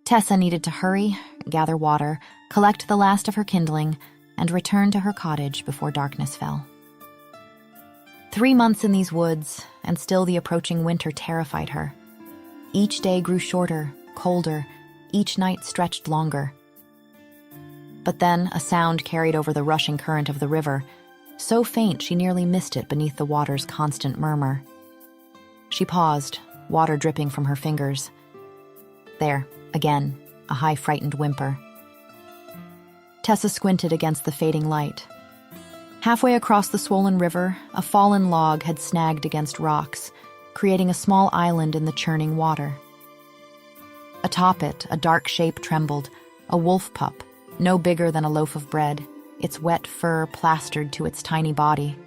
Tessa needed to hurry, gather water, collect the last of her kindling, and return to her cottage before darkness fell. 3 months in these woods, and still the approaching winter terrified her. Each day grew shorter, colder, each night stretched longer. But then a sound carried over the rushing current of the river, so faint she nearly missed it beneath the water's constant murmur. She paused, water dripping from her fingers. There, again, a high frightened whimper. Tessa squinted against the fading light. Halfway across the swollen river, a fallen log had snagged against rocks, creating a small island in the churning water. Atop it, a dark shape trembled, a wolf pup, no bigger than a loaf of bread, its wet fur plastered to its tiny body.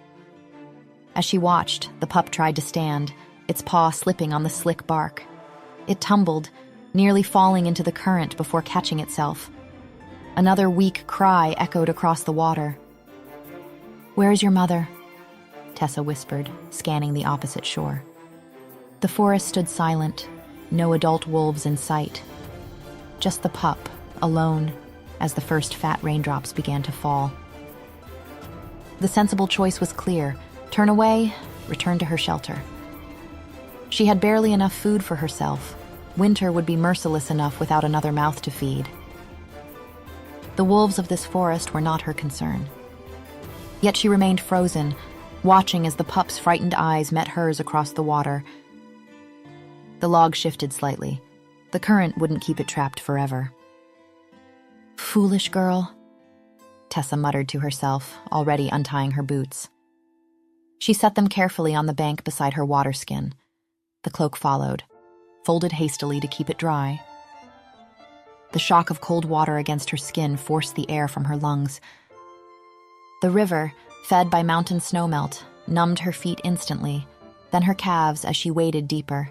As she watched, the pup tried to stand, its paw slipping on the slick bark. It tumbled, nearly falling into the current before catching itself. Another weak cry echoed across the water. "Where is your mother?" Tessa whispered, scanning the opposite shore. The forest stood silent, no adult wolves in sight. Just the pup, alone, as the first fat raindrops began to fall. The sensible choice was clear: turn away, return to her shelter. She had barely enough food for herself. Winter would be merciless enough without another mouth to feed. The wolves of this forest were not her concern. Yet she remained frozen, watching as the pup's frightened eyes met hers across the water. The log shifted slightly. The current wouldn't keep it trapped forever. "Foolish girl," Tessa muttered to herself, already untying her boots. She set them carefully on the bank beside her water skin. The cloak followed, folded hastily to keep it dry. The shock of cold water against her skin forced the air from her lungs. The river, fed by mountain snowmelt, numbed her feet instantly, then her calves as she waded deeper.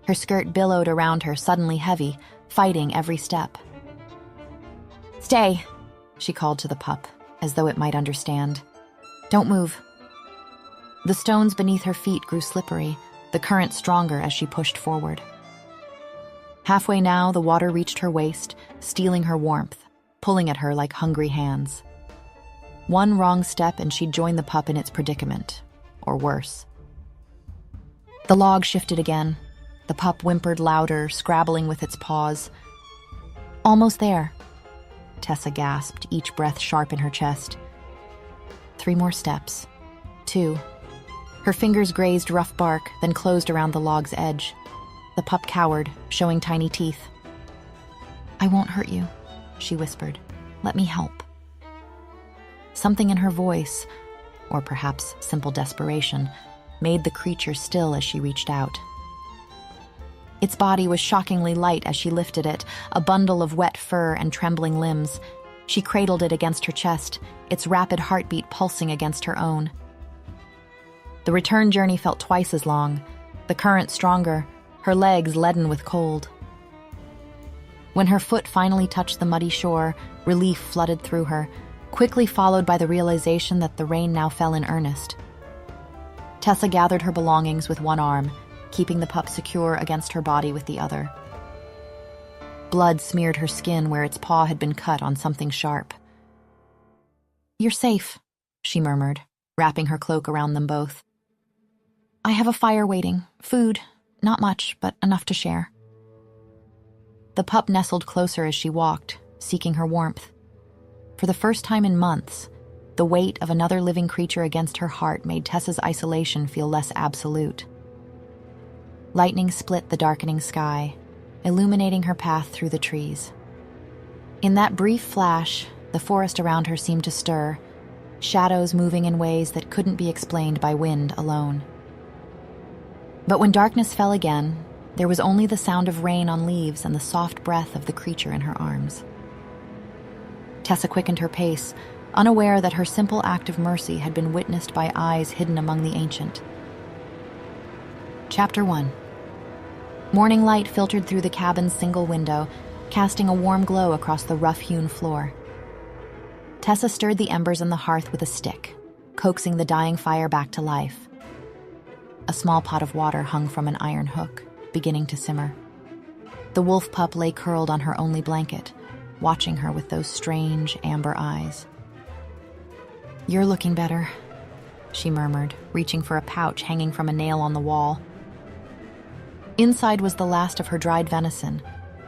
Her skirt billowed around her, suddenly heavy, fighting every step. "Stay," she called to the pup, as though it might understand. "Don't move." The stones beneath her feet grew slippery, the current stronger as she pushed forward. Halfway now, the water reached her waist, stealing her warmth, pulling at her like hungry hands. One wrong step and she'd join the pup in its predicament, or worse. The log shifted again. The pup whimpered louder, scrabbling with its paws. "Almost there," Tessa gasped, each breath sharp in her chest. 3 more steps. 2. Her fingers grazed rough bark, then closed around the log's edge. The pup cowered, showing tiny teeth. "I won't hurt you," she whispered. "Let me help." Something in her voice, or perhaps simple desperation, made the creature still as she reached out. Its body was shockingly light as she lifted it, a bundle of wet fur and trembling limbs. She cradled it against her chest, its rapid heartbeat pulsing against her own. The return journey felt twice as long, the current stronger, her legs leaden with cold. When her foot finally touched the muddy shore, relief flooded through her, quickly followed by the realization that the rain now fell in earnest. Tessa gathered her belongings with one arm, keeping the pup secure against her body with the other. Blood smeared her skin where its paw had been cut on something sharp. "You're safe," she murmured, wrapping her cloak around them both. "I have a fire waiting, food, not much, but enough to share." The pup nestled closer as she walked, seeking her warmth. For the first time in months, the weight of another living creature against her heart made Tessa's isolation feel less absolute. Lightning split the darkening sky, illuminating her path through the trees. In that brief flash, the forest around her seemed to stir, shadows moving in ways that couldn't be explained by wind alone. But when darkness fell again, there was only the sound of rain on leaves and the soft breath of the creature in her arms. Tessa quickened her pace, unaware that her simple act of mercy had been witnessed by eyes hidden among the ancient. Chapter 1. Morning light filtered through the cabin's single window, casting a warm glow across the rough-hewn floor. Tessa stirred the embers on the hearth with a stick, coaxing the dying fire back to life. A small pot of water hung from an iron hook, beginning to simmer. The wolf pup lay curled on her only blanket, watching her with those strange amber eyes. "You're looking better," she murmured, reaching for a pouch hanging from a nail on the wall. Inside was the last of her dried venison,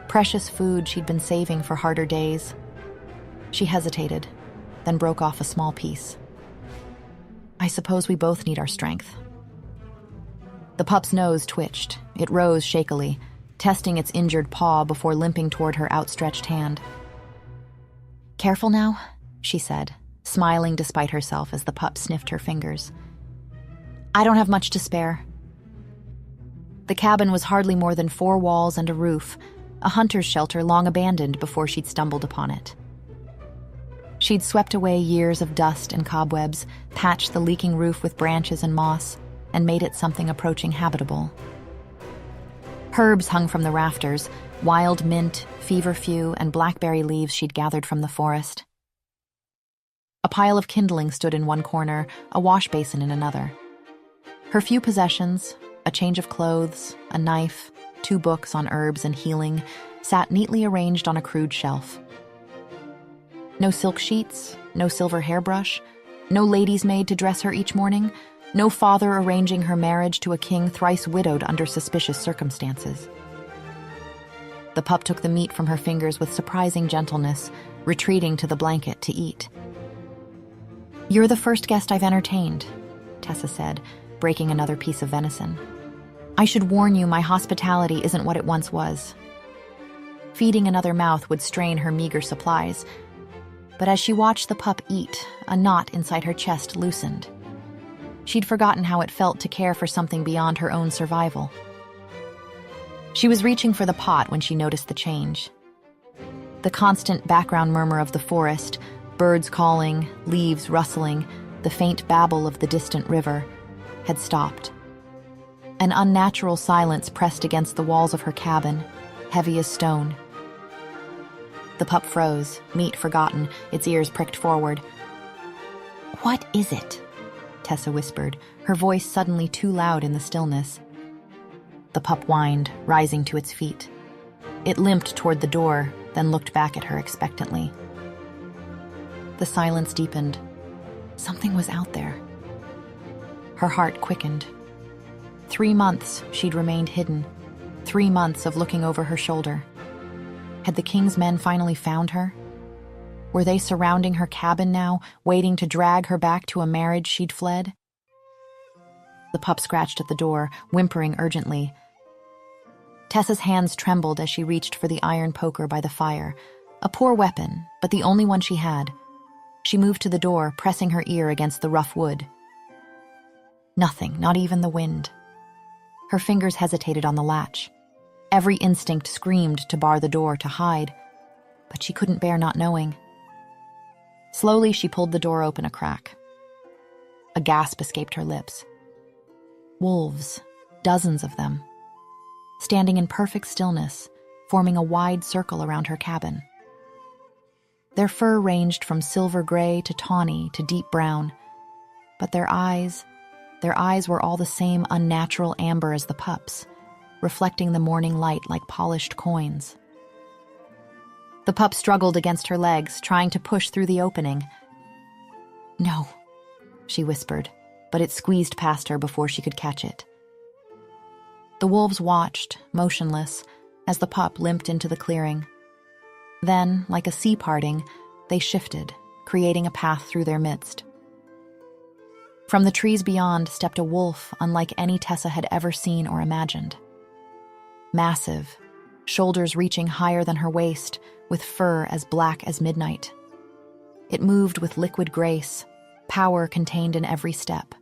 precious food she'd been saving for harder days. She hesitated, then broke off a small piece. "I suppose we both need our strength." The pup's nose twitched. It rose shakily, testing its injured paw before limping toward her outstretched hand. "Careful now," she said, smiling despite herself as the pup sniffed her fingers. "I don't have much to spare." The cabin was hardly more than 4 walls and a roof, a hunter's shelter long abandoned before she'd stumbled upon it. She'd swept away years of dust and cobwebs, patched the leaking roof with branches and moss, and made it something approaching habitable. Herbs hung from the rafters, wild mint, feverfew, and blackberry leaves she'd gathered from the forest. A pile of kindling stood in one corner, a wash basin in another. Her few possessions, a change of clothes, a knife, 2 books on herbs and healing, sat neatly arranged on a crude shelf. No silk sheets, no silver hairbrush, no lady's maid to dress her each morning, no father arranging her marriage to a king thrice widowed under suspicious circumstances. The pup took the meat from her fingers with surprising gentleness, retreating to the blanket to eat. "You're the first guest I've entertained," Tessa said, breaking another piece of venison. "I should warn you, my hospitality isn't what it once was." Feeding another mouth would strain her meager supplies, but as she watched the pup eat, a knot inside her chest loosened. She'd forgotten how it felt to care for something beyond her own survival. She was reaching for the pot when she noticed the change. The constant background murmur of the forest, birds calling, leaves rustling, the faint babble of the distant river, had stopped. An unnatural silence pressed against the walls of her cabin, heavy as stone. The pup froze, meat forgotten, its ears pricked forward. "What is it?" Tessa whispered, her voice suddenly too loud in the stillness. The pup whined, rising to its feet. It limped toward the door, then looked back at her expectantly. The silence deepened. Something was out there. Her heart quickened. 3 months she'd remained hidden, 3 months of looking over her shoulder. Had the king's men finally found her? Were they surrounding her cabin now, waiting to drag her back to a marriage she'd fled? The pup scratched at the door, whimpering urgently. Tessa's hands trembled as she reached for the iron poker by the fire, a poor weapon, but the only one she had. She moved to the door, pressing her ear against the rough wood. Nothing, not even the wind. Her fingers hesitated on the latch. Every instinct screamed to bar the door, to hide, but she couldn't bear not knowing. Slowly, she pulled the door open a crack. A gasp escaped her lips. Wolves, dozens of them, standing in perfect stillness, forming a wide circle around her cabin. Their fur ranged from silver gray to tawny to deep brown, but their eyes were all the same unnatural amber as the pup's, reflecting the morning light like polished coins. The pup struggled against her legs, trying to push through the opening. "No," she whispered, but it squeezed past her before she could catch it. The wolves watched, motionless, as the pup limped into the clearing. Then, like a sea parting, they shifted, creating a path through their midst. From the trees beyond stepped a wolf unlike any Tessa had ever seen or imagined. Massive, shoulders reaching higher than her waist, with fur as black as midnight. It moved with liquid grace, power contained in every step.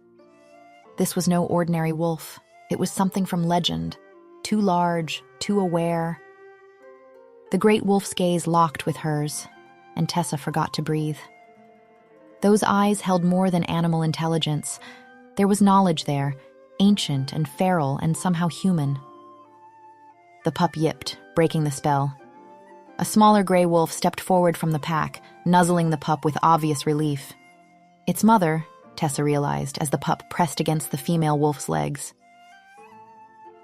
This was no ordinary wolf. It was something from legend, too large, too aware. The great wolf's gaze locked with hers, and Tessa forgot to breathe. Those eyes held more than animal intelligence. There was knowledge there, ancient and feral and somehow human. The pup yipped, breaking the spell. A smaller gray wolf stepped forward from the pack, nuzzling the pup with obvious relief. Its mother, Tessa realized, as the pup pressed against the female wolf's legs.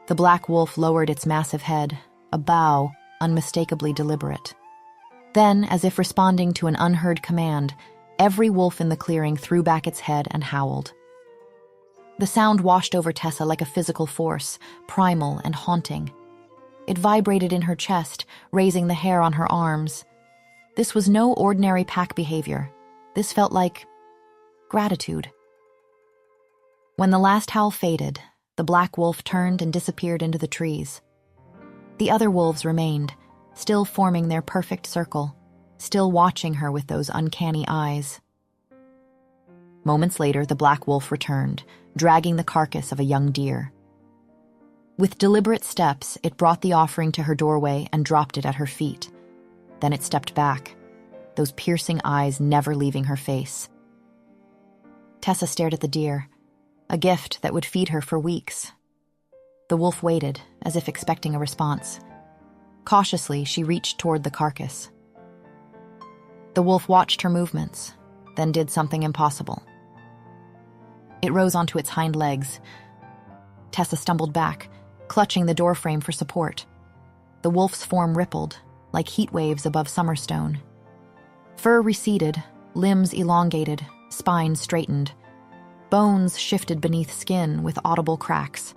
The black wolf lowered its massive head, a bow, unmistakably deliberate. Then, as if responding to an unheard command, every wolf in the clearing threw back its head and howled. The sound washed over Tessa like a physical force, primal and haunting. It vibrated in her chest, raising the hair on her arms. This was no ordinary pack behavior. This felt like gratitude. When the last howl faded, the black wolf turned and disappeared into the trees. The other wolves remained, still forming their perfect circle, still watching her with those uncanny eyes. Moments later, the black wolf returned, dragging the carcass of a young deer. With deliberate steps, it brought the offering to her doorway and dropped it at her feet. Then it stepped back, those piercing eyes never leaving her face. Tessa stared at the deer, a gift that would feed her for weeks. The wolf waited, as if expecting a response. Cautiously, she reached toward the carcass. The wolf watched her movements, then did something impossible. It rose onto its hind legs. Tessa stumbled back, clutching the doorframe for support. The wolf's form rippled, like heat waves above Summerstone. Fur receded, limbs elongated, spine straightened. Bones shifted beneath skin with audible cracks.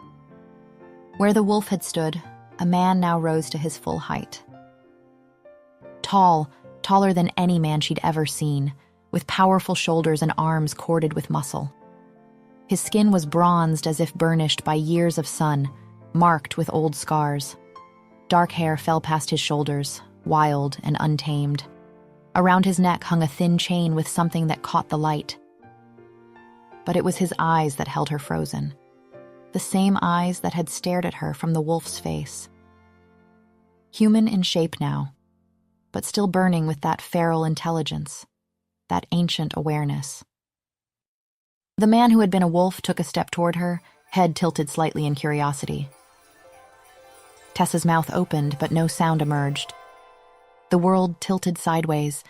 Where the wolf had stood, a man now rose to his full height. Tall, taller than any man she'd ever seen, with powerful shoulders and arms corded with muscle. His skin was bronzed as if burnished by years of sun, marked with old scars. Dark hair fell past his shoulders, wild and untamed. Around his neck hung a thin chain with something that caught the light. But it was his eyes that held her frozen, the same eyes that had stared at her from the wolf's face. Human in shape now, but still burning with that feral intelligence, that ancient awareness. The man who had been a wolf took a step toward her, head tilted slightly in curiosity. Tessa's mouth opened, but no sound emerged. The world tilted sideways.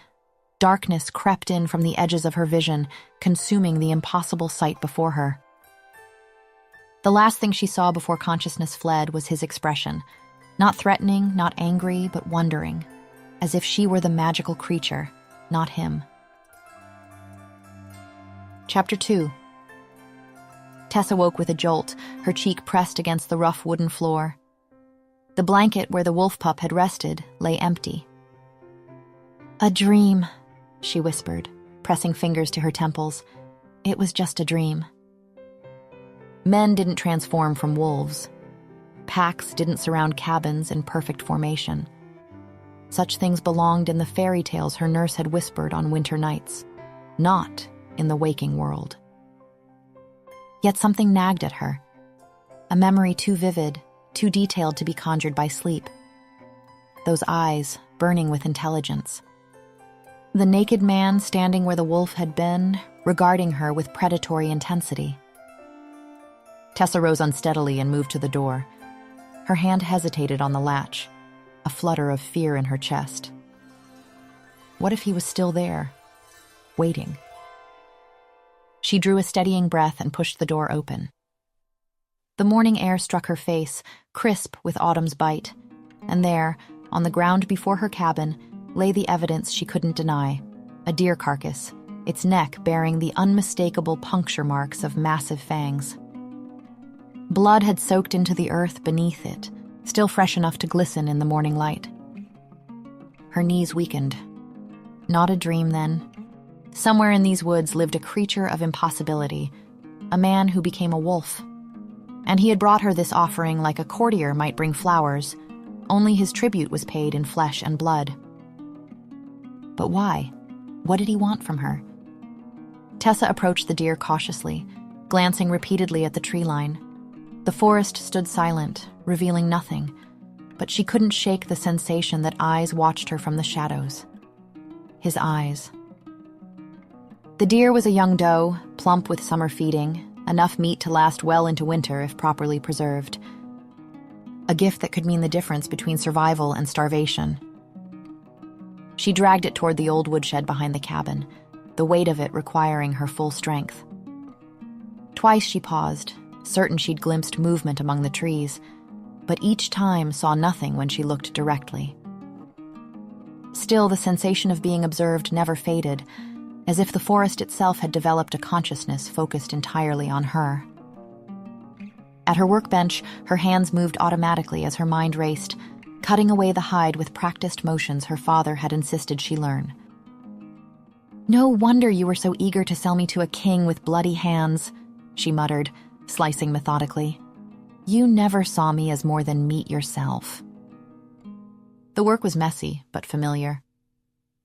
Darkness crept in from the edges of her vision, consuming the impossible sight before her. The last thing she saw before consciousness fled was his expression, not threatening, not angry, but wondering, as if she were the magical creature, not him. Chapter 2. Tessa woke with a jolt, her cheek pressed against the rough wooden floor. The blanket where the wolf pup had rested lay empty. "A dream," she whispered, pressing fingers to her temples. It was just a dream. Men didn't transform from wolves. Packs didn't surround cabins in perfect formation. Such things belonged in the fairy tales her nurse had whispered on winter nights, not in the waking world. Yet something nagged at her, a memory too vivid, too detailed to be conjured by sleep. Those eyes, burning with intelligence. The naked man standing where the wolf had been, regarding her with predatory intensity. Tessa rose unsteadily and moved to the door. Her hand hesitated on the latch, a flutter of fear in her chest. What if he was still there, waiting? She drew a steadying breath and pushed the door open. The morning air struck her face, crisp with autumn's bite, and there, on the ground before her cabin, lay the evidence she couldn't deny, a deer carcass, its neck bearing the unmistakable puncture marks of massive fangs. Blood had soaked into the earth beneath it, still fresh enough to glisten in the morning light. Her knees weakened. Not a dream, then. Somewhere in these woods lived a creature of impossibility, a man who became a wolf. And he had brought her this offering like a courtier might bring flowers, only his tribute was paid in flesh and blood. But why? What did he want from her? Tessa approached the deer cautiously, glancing repeatedly at the tree line. The forest stood silent, revealing nothing, but she couldn't shake the sensation that eyes watched her from the shadows. His eyes. The deer was a young doe, plump with summer feeding, enough meat to last well into winter if properly preserved. A gift that could mean the difference between survival and starvation. She dragged it toward the old woodshed behind the cabin, the weight of it requiring her full strength. Twice she paused, certain she'd glimpsed movement among the trees, but each time saw nothing when she looked directly. Still, the sensation of being observed never faded, as if the forest itself had developed a consciousness focused entirely on her. At her workbench, her hands moved automatically as her mind raced, cutting away the hide with practiced motions her father had insisted she learn. "No wonder you were so eager to sell me to a king with bloody hands," she muttered, slicing methodically. "You never saw me as more than meat yourself." The work was messy, but familiar.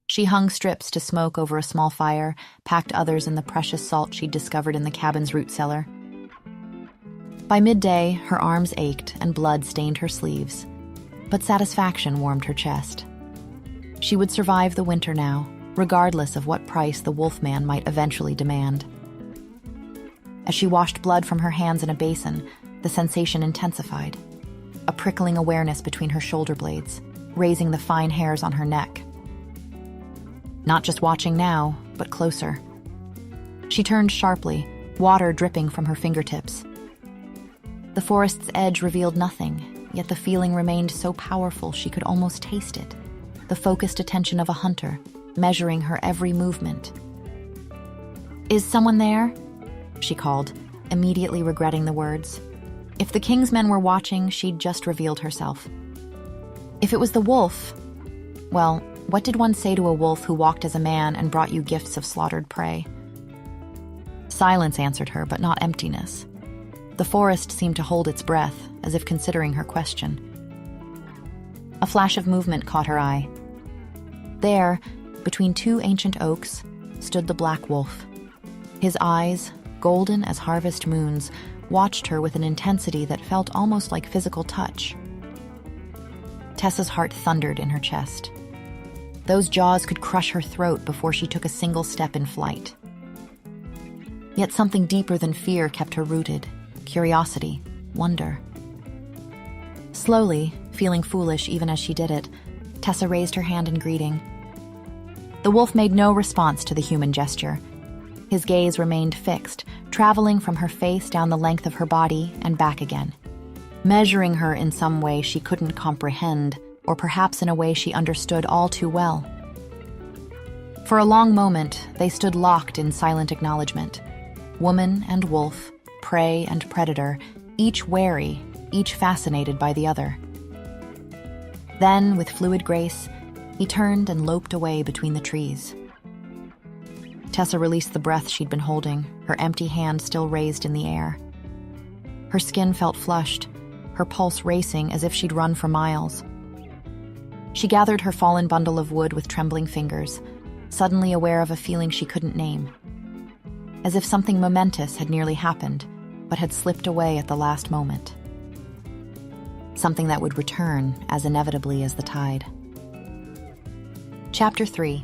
She hung strips to smoke over a small fire, packed others in the precious salt she'd discovered in the cabin's root cellar. By midday, her arms ached and blood stained her sleeves, but satisfaction warmed her chest. She would survive the winter now, regardless of what price the wolfman might eventually demand. As she washed blood from her hands in a basin, the sensation intensified, a prickling awareness between her shoulder blades, raising the fine hairs on her neck. Not just watching now, but closer. She turned sharply, water dripping from her fingertips. The forest's edge revealed nothing, yet the feeling remained so powerful she could almost taste it, the focused attention of a hunter, measuring her every movement. "Is someone there?" she called, immediately regretting the words. If the king's men were watching, she'd just revealed herself. If it was the wolf, well, what did one say to a wolf who walked as a man and brought you gifts of slaughtered prey? Silence answered her, but not emptiness. The forest seemed to hold its breath, as if considering her question. A flash of movement caught her eye. There, between two ancient oaks, stood the black wolf. His eyes, golden as harvest moons, watched her with an intensity that felt almost like physical touch. Tessa's heart thundered in her chest. Those jaws could crush her throat before she took a single step in flight. Yet something deeper than fear kept her rooted: curiosity, wonder. Slowly, feeling foolish even as she did it, Tessa raised her hand in greeting. The wolf made no response to the human gesture. His gaze remained fixed, traveling from her face down the length of her body and back again, measuring her in some way she couldn't comprehend, or perhaps in a way she understood all too well. For a long moment, they stood locked in silent acknowledgement. Woman and wolf, prey and predator, each wary, each fascinated by the other. Then, with fluid grace, he turned and loped away between the trees. Tessa released the breath she'd been holding, her empty hand still raised in the air. Her skin felt flushed, her pulse racing as if she'd run for miles. She gathered her fallen bundle of wood with trembling fingers, suddenly aware of a feeling she couldn't name. As if something momentous had nearly happened, but had slipped away at the last moment. Something that would return as inevitably as the tide. Chapter 3.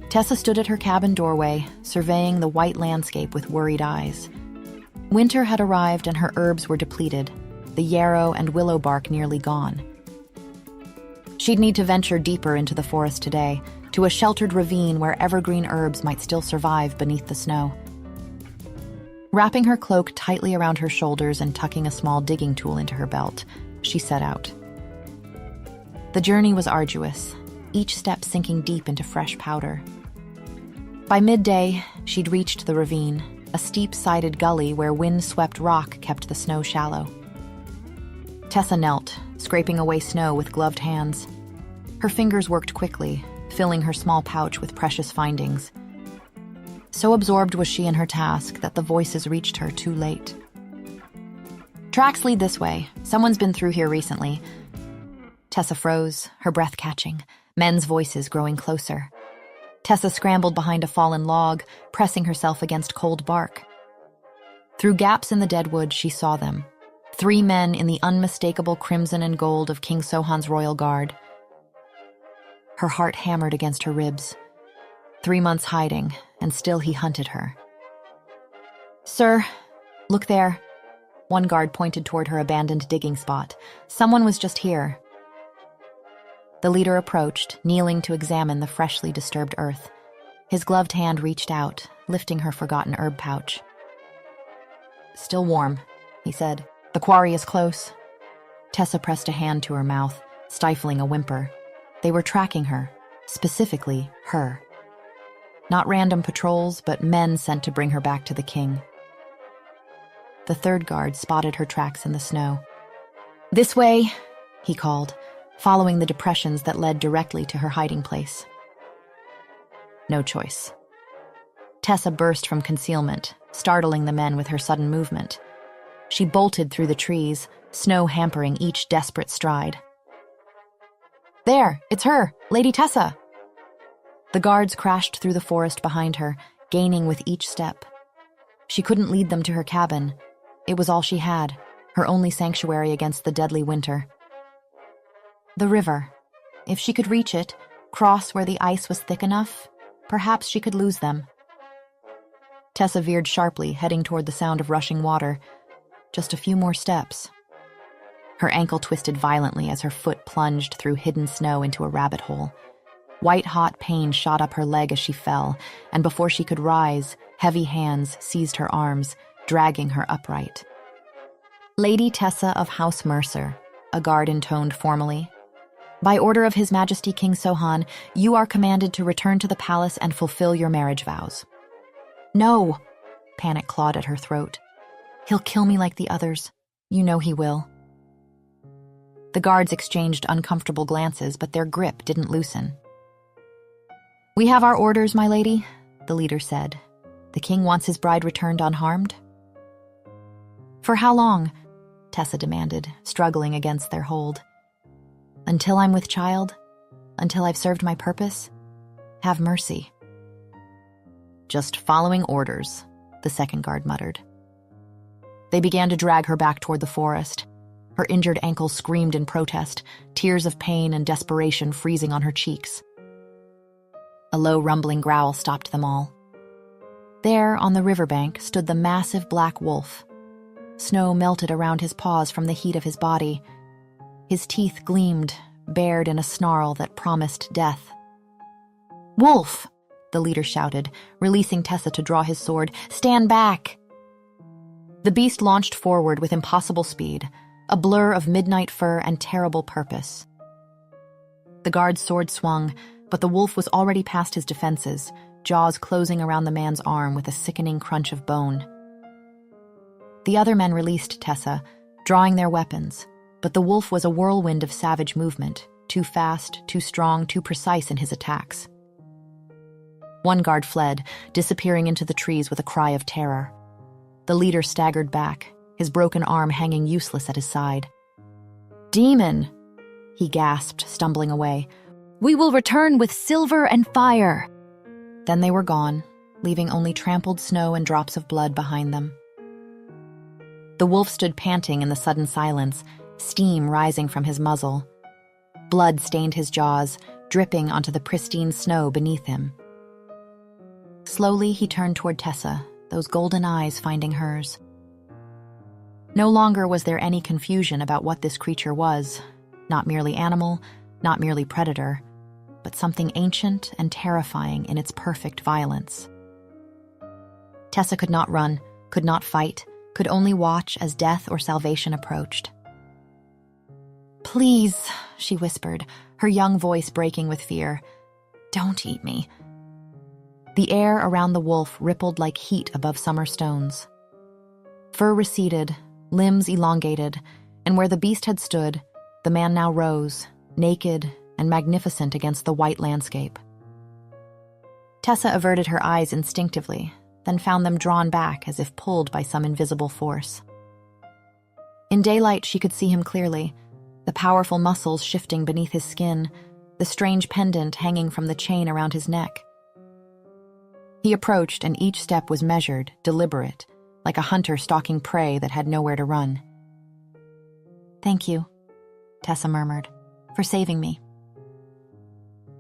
Tessa stood at her cabin doorway, surveying the white landscape with worried eyes. Winter had arrived and her herbs were depleted, the yarrow and willow bark nearly gone. She'd need to venture deeper into the forest today, to a sheltered ravine where evergreen herbs might still survive beneath the snow. Wrapping her cloak tightly around her shoulders and tucking a small digging tool into her belt, she set out. The journey was arduous, each step sinking deep into fresh powder. By midday, she'd reached the ravine, a steep-sided gully where wind-swept rock kept the snow shallow. Tessa knelt, scraping away snow with gloved hands. Her fingers worked quickly, filling her small pouch with precious findings. So absorbed was she in her task that the voices reached her too late. "Tracks lead this way. Someone's been through here recently." Tessa froze, her breath catching, men's voices growing closer. Tessa scrambled behind a fallen log, pressing herself against cold bark. Through gaps in the deadwood, she saw them. 3 men in the unmistakable crimson and gold of King Sohan's royal guard. Her heart hammered against her ribs. 3 months hiding, and still he hunted her. "Sir, look there." One guard pointed toward her abandoned digging spot. "Someone was just here." The leader approached, kneeling to examine the freshly disturbed earth. His gloved hand reached out, lifting her forgotten herb pouch. "Still warm," he said. "The quarry is close." Tessa pressed a hand to her mouth, stifling a whimper. They were tracking her, specifically her. Not random patrols, but men sent to bring her back to the king. The third guard spotted her tracks in the snow. "This way," he called, following the depressions that led directly to her hiding place. No choice. Tessa burst from concealment, startling the men with her sudden movement. She bolted through the trees, snow hampering each desperate stride. "There, it's her, Lady Tessa!" The guards crashed through the forest behind her, gaining with each step. She couldn't lead them to her cabin. It was all she had, her only sanctuary against the deadly winter. The river. If she could reach it, cross where the ice was thick enough, perhaps she could lose them. Tessa veered sharply, heading toward the sound of rushing water. Just a few more steps. Her ankle twisted violently as her foot plunged through hidden snow into a rabbit hole. White-hot pain shot up her leg as she fell, and before she could rise, heavy hands seized her arms, dragging her upright. "Lady Tessa of House Mercer," a guard intoned formally. "By order of His Majesty King Sohan, you are commanded to return to the palace and fulfill your marriage vows." "No!" Panic clawed at her throat. "He'll kill me like the others. You know he will." The guards exchanged uncomfortable glances, but their grip didn't loosen. "We have our orders, my lady," the leader said. "The king wants his bride returned unharmed." "For how long?" Tessa demanded, struggling against their hold. "Until I'm with child? Until I've served my purpose? Have mercy." "Just following orders," the second guard muttered. They began to drag her back toward the forest. Her injured ankle screamed in protest, tears of pain and desperation freezing on her cheeks. A low rumbling growl stopped them all. There, on the riverbank, stood the massive black wolf. Snow melted around his paws from the heat of his body. His teeth gleamed, bared in a snarl that promised death. "Wolf!" the leader shouted, releasing Tessa to draw his sword. "Stand back!" The beast launched forward with impossible speed, a blur of midnight fur and terrible purpose. The guard's sword swung, but the wolf was already past his defenses, jaws closing around the man's arm with a sickening crunch of bone. The other men released Tessa, drawing their weapons, but the wolf was a whirlwind of savage movement, too fast, too strong, too precise in his attacks. One guard fled, disappearing into the trees with a cry of terror. The leader staggered back, his broken arm hanging useless at his side. "Demon!" he gasped, stumbling away. "We will return with silver and fire!" Then they were gone, leaving only trampled snow and drops of blood behind them. The wolf stood panting in the sudden silence, steam rising from his muzzle. Blood stained his jaws, dripping onto the pristine snow beneath him. Slowly he turned toward Tessa, those golden eyes finding hers. No longer was there any confusion about what this creature was, not merely animal, not merely predator, but something ancient and terrifying in its perfect violence. Tessa could not run, could not fight, could only watch as death or salvation approached. "Please," she whispered, her young voice breaking with fear. "Don't eat me." The air around the wolf rippled like heat above summer stones. Fur receded, limbs elongated, and where the beast had stood, the man now rose, naked and magnificent against the white landscape. Tessa averted her eyes instinctively, then found them drawn back as if pulled by some invisible force. In daylight, she could see him clearly, the powerful muscles shifting beneath his skin, the strange pendant hanging from the chain around his neck. He approached, and each step was measured, deliberate, like a hunter stalking prey that had nowhere to run. "Thank you," Tessa murmured, "for saving me."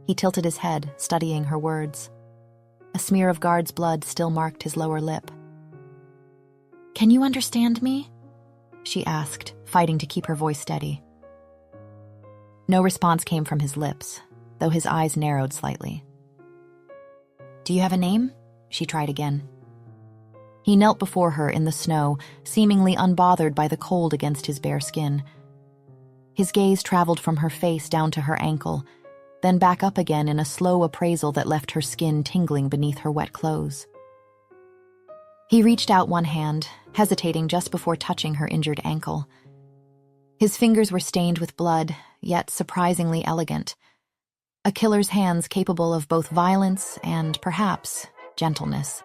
He tilted his head, studying her words. A smear of guard's blood still marked his lower lip. "Can you understand me?" she asked, fighting to keep her voice steady. No response came from his lips, though his eyes narrowed slightly. "Do you have a name?" she tried again. He knelt before her in the snow, seemingly unbothered by the cold against his bare skin. His gaze traveled from her face down to her ankle, then back up again in a slow appraisal that left her skin tingling beneath her wet clothes. He reached out one hand, hesitating just before touching her injured ankle. His fingers were stained with blood, yet surprisingly elegant. A killer's hands capable of both violence and, perhaps, gentleness.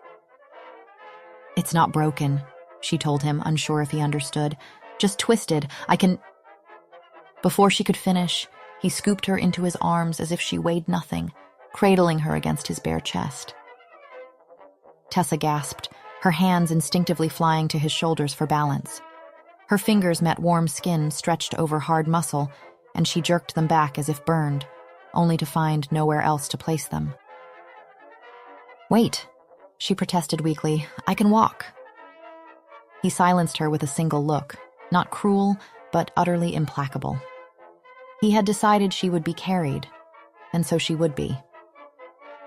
"It's not broken," she told him, unsure if he understood. "Just twisted. I can—" Before she could finish, he scooped her into his arms as if she weighed nothing, cradling her against his bare chest. Tessa gasped, her hands instinctively flying to his shoulders for balance. Her fingers met warm skin stretched over hard muscle, and she jerked them back as if burned, only to find nowhere else to place them. "Wait," she protested weakly. "I can walk." He silenced her with a single look, not cruel, but utterly implacable. He had decided she would be carried, and so she would be.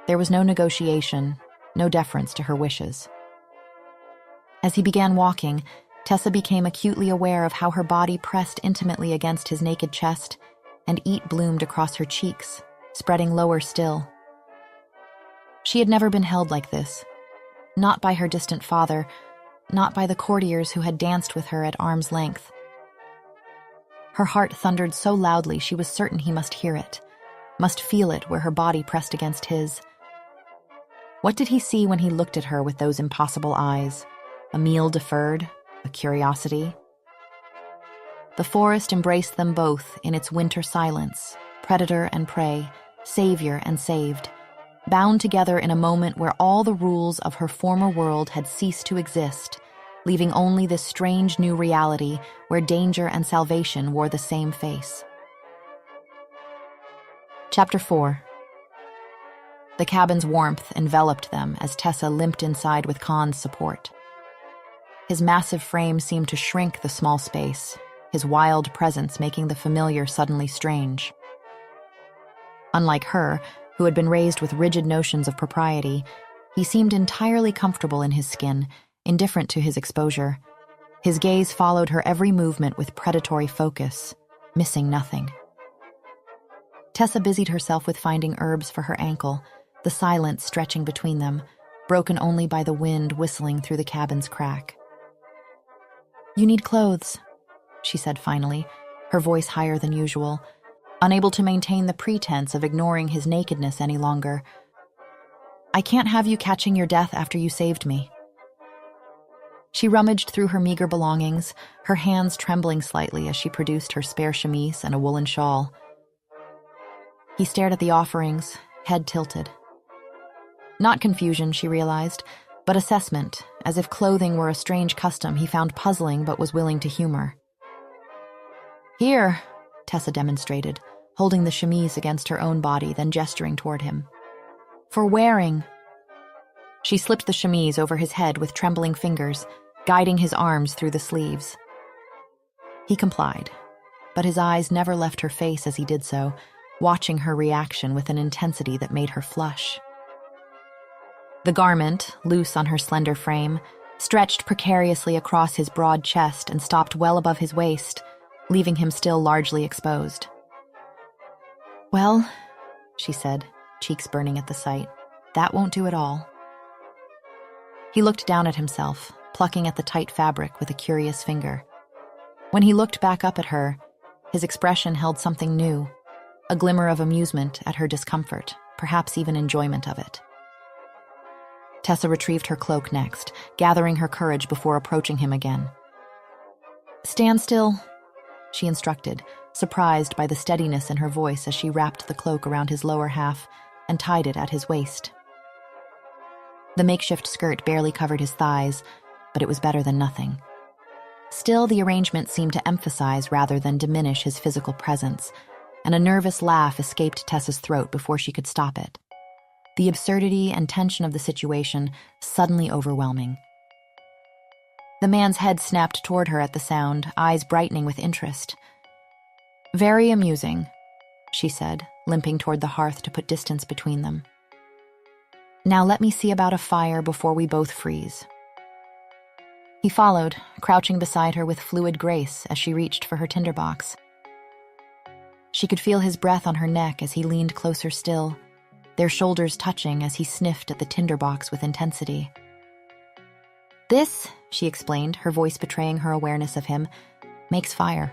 There was no negotiation, no deference to her wishes. As he began walking, Tessa became acutely aware of how her body pressed intimately against his naked chest, and heat bloomed across her cheeks, spreading lower still. She had never been held like this, not by her distant father, not by the courtiers who had danced with her at arm's length. Her heart thundered so loudly she was certain he must hear it, must feel it where her body pressed against his. What did he see when he looked at her with those impossible eyes? A meal deferred? A curiosity? The forest embraced them both in its winter silence, predator and prey, savior and saved, bound together in a moment where all the rules of her former world had ceased to exist, leaving only this strange new reality where danger and salvation wore the same face. Chapter 4. The cabin's warmth enveloped them as Tessa limped inside with Khan's support. His massive frame seemed to shrink the small space, his wild presence making the familiar suddenly strange. Unlike her, who had been raised with rigid notions of propriety, he seemed entirely comfortable in his skin, indifferent to his exposure. His gaze followed her every movement with predatory focus, missing nothing. Tessa busied herself with finding herbs for her ankle, the silence stretching between them, broken only by the wind whistling through the cabin's crack. "You need clothes," she said finally, her voice higher than usual, unable to maintain the pretense of ignoring his nakedness any longer. "I can't have you catching your death after you saved me." She rummaged through her meager belongings, her hands trembling slightly as she produced her spare chemise and a woolen shawl. He stared at the offerings, head tilted. Not confusion, she realized, but assessment, as if clothing were a strange custom he found puzzling but was willing to humor. "Here," Tessa demonstrated, holding the chemise against her own body, then gesturing toward him. "For wearing." She slipped the chemise over his head with trembling fingers, guiding his arms through the sleeves. He complied, but his eyes never left her face as he did so, watching her reaction with an intensity that made her flush. The garment, loose on her slender frame, stretched precariously across his broad chest and stopped well above his waist, leaving him still largely exposed. "Well," she said, cheeks burning at the sight, "that won't do at all." He looked down at himself, plucking at the tight fabric with a curious finger. When he looked back up at her, his expression held something new, a glimmer of amusement at her discomfort, perhaps even enjoyment of it. Tessa retrieved her cloak next, gathering her courage before approaching him again. "Stand still," she instructed, surprised by the steadiness in her voice as she wrapped the cloak around his lower half and tied it at his waist. The makeshift skirt barely covered his thighs, but it was better than nothing. Still, the arrangement seemed to emphasize rather than diminish his physical presence, and a nervous laugh escaped Tessa's throat before she could stop it. The absurdity and tension of the situation suddenly overwhelming. The man's head snapped toward her at the sound, eyes brightening with interest. "Very amusing," she said, limping toward the hearth to put distance between them. "Now let me see about a fire before we both freeze." He followed, crouching beside her with fluid grace as she reached for her tinderbox. She could feel his breath on her neck as he leaned closer still, their shoulders touching as he sniffed at the tinderbox with intensity. "This," she explained, her voice betraying her awareness of him, "makes fire."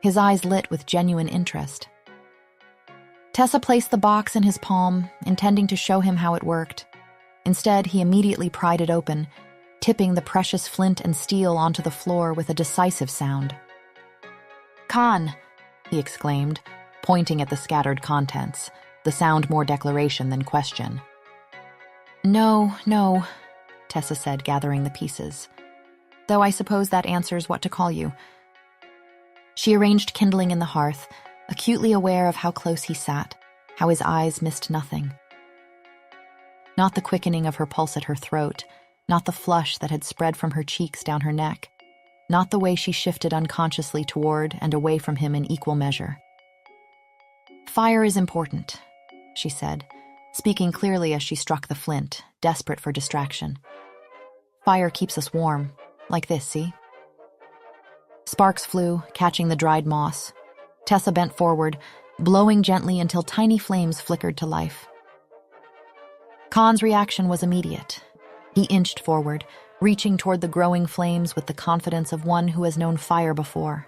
His eyes lit with genuine interest. Tessa placed the box in his palm, intending to show him how it worked. Instead, he immediately pried it open, tipping the precious flint and steel onto the floor with a decisive sound. "Khan!" he exclaimed, pointing at the scattered contents, the sound more declaration than question. No, Tessa said, gathering the pieces. "Though I suppose that answers what to call you." She arranged kindling in the hearth, acutely aware of how close he sat, how his eyes missed nothing. Not the quickening of her pulse at her throat, not the flush that had spread from her cheeks down her neck, not the way she shifted unconsciously toward and away from him in equal measure. "Fire is important," she said, speaking clearly as she struck the flint, desperate for distraction. "Fire keeps us warm, like this, see?" Sparks flew, catching the dried moss. Tessa bent forward, blowing gently until tiny flames flickered to life. Khan's reaction was immediate. He inched forward, reaching toward the growing flames with the confidence of one who has known fire before.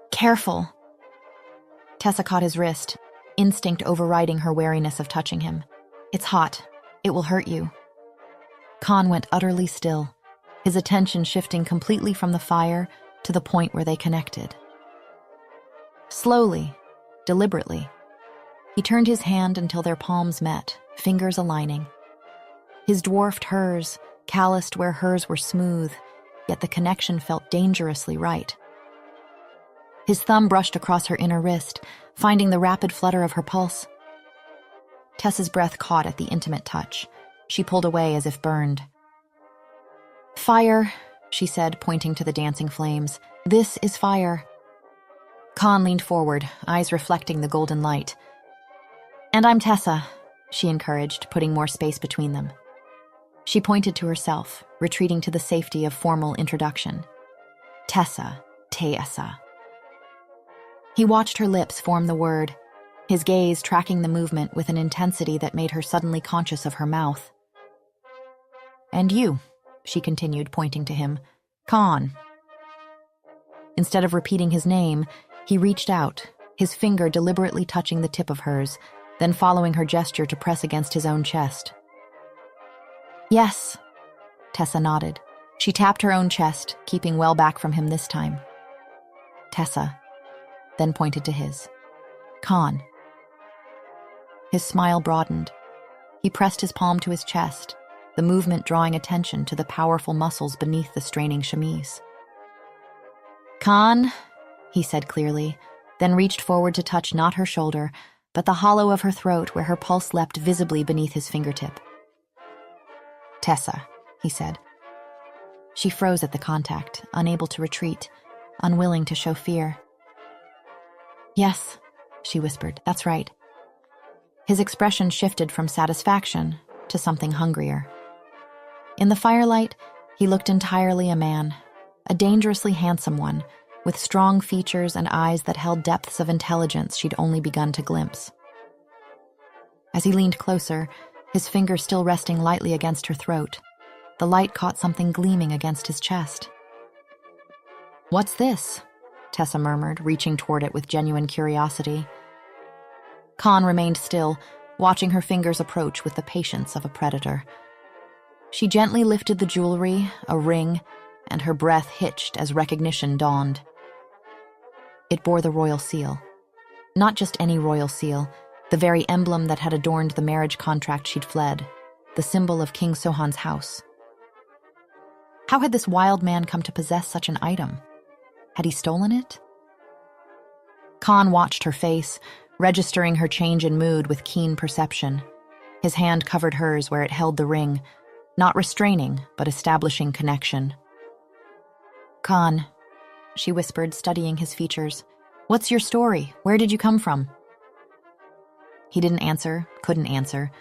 "Careful!" Tessa caught his wrist, instinct overriding her wariness of touching him. "It's hot. It will hurt you." Khan went utterly still, his attention shifting completely from the fire to the point where they connected. Slowly, deliberately, he turned his hand until their palms met, fingers aligning. His dwarfed hers, calloused where hers were smooth, yet the connection felt dangerously right. His thumb brushed across her inner wrist, finding the rapid flutter of her pulse. Tessa's breath caught at the intimate touch. She pulled away as if burned. "Fire," she said, pointing to the dancing flames. "This is fire." Khan leaned forward, eyes reflecting the golden light. "And I'm Tessa," she encouraged, putting more space between them. She pointed to herself, retreating to the safety of formal introduction. "Tessa, Tessa." He watched her lips form the word, his gaze tracking the movement with an intensity that made her suddenly conscious of her mouth. "And you," she continued, pointing to him. "Khan." Instead of repeating his name, he reached out, his finger deliberately touching the tip of hers, then following her gesture to press against his own chest. "Yes," Tessa nodded. She tapped her own chest, keeping well back from him this time. "Tessa," then pointed to his. "Khan." His smile broadened. He pressed his palm to his chest, the movement drawing attention to the powerful muscles beneath the straining chemise. "Khan," he said clearly, then reached forward to touch not her shoulder, but the hollow of her throat where her pulse leapt visibly beneath his fingertip. "Tessa," he said. She froze at the contact, unable to retreat, unwilling to show fear. "Yes," she whispered, "that's right." His expression shifted from satisfaction to something hungrier. In the firelight, he looked entirely a man, a dangerously handsome one, with strong features and eyes that held depths of intelligence she'd only begun to glimpse. As he leaned closer, his finger still resting lightly against her throat, the light caught something gleaming against his chest. "What's this?" Tessa murmured, reaching toward it with genuine curiosity. Khan remained still, watching her fingers approach with the patience of a predator. She gently lifted the jewelry, a ring, and her breath hitched as recognition dawned. It bore the royal seal. Not just any royal seal, the very emblem that had adorned the marriage contract she'd fled, the symbol of King Sohan's house. How had this wild man come to possess such an item? Had he stolen it? Khan watched her face, registering her change in mood with keen perception. His hand covered hers where it held the ring, not restraining, but establishing connection. "Khan," she whispered, studying his features. "What's your story? Where did you come from?" He didn't answer, couldn't answer.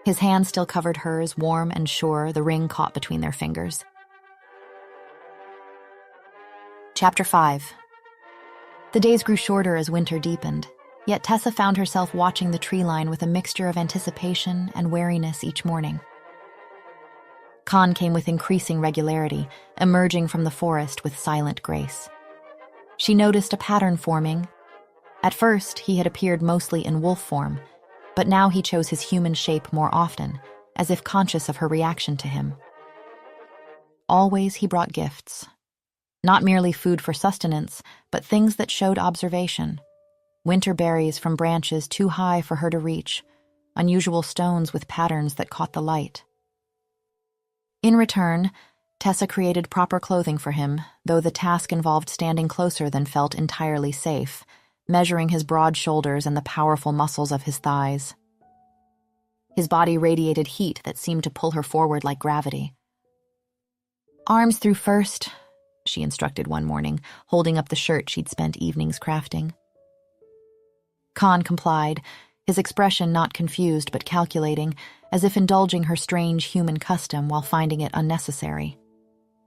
His hand still covered hers, warm and sure, the ring caught between their fingers. Chapter 5. The days grew shorter as winter deepened, yet Tessa found herself watching the tree line with a mixture of anticipation and wariness each morning. Khan came with increasing regularity, emerging from the forest with silent grace. She noticed a pattern forming. At first, he had appeared mostly in wolf form, but now he chose his human shape more often, as if conscious of her reaction to him. Always he brought gifts. Not merely food for sustenance, but things that showed observation. Winter berries from branches too high for her to reach, unusual stones with patterns that caught the light. In return, Tessa created proper clothing for him, though the task involved standing closer than felt entirely safe, measuring his broad shoulders and the powerful muscles of his thighs. His body radiated heat that seemed to pull her forward like gravity. "Arms through first," she instructed one morning, holding up the shirt she'd spent evenings crafting. Khan complied, his expression not confused but calculating, as if indulging her strange human custom while finding it unnecessary.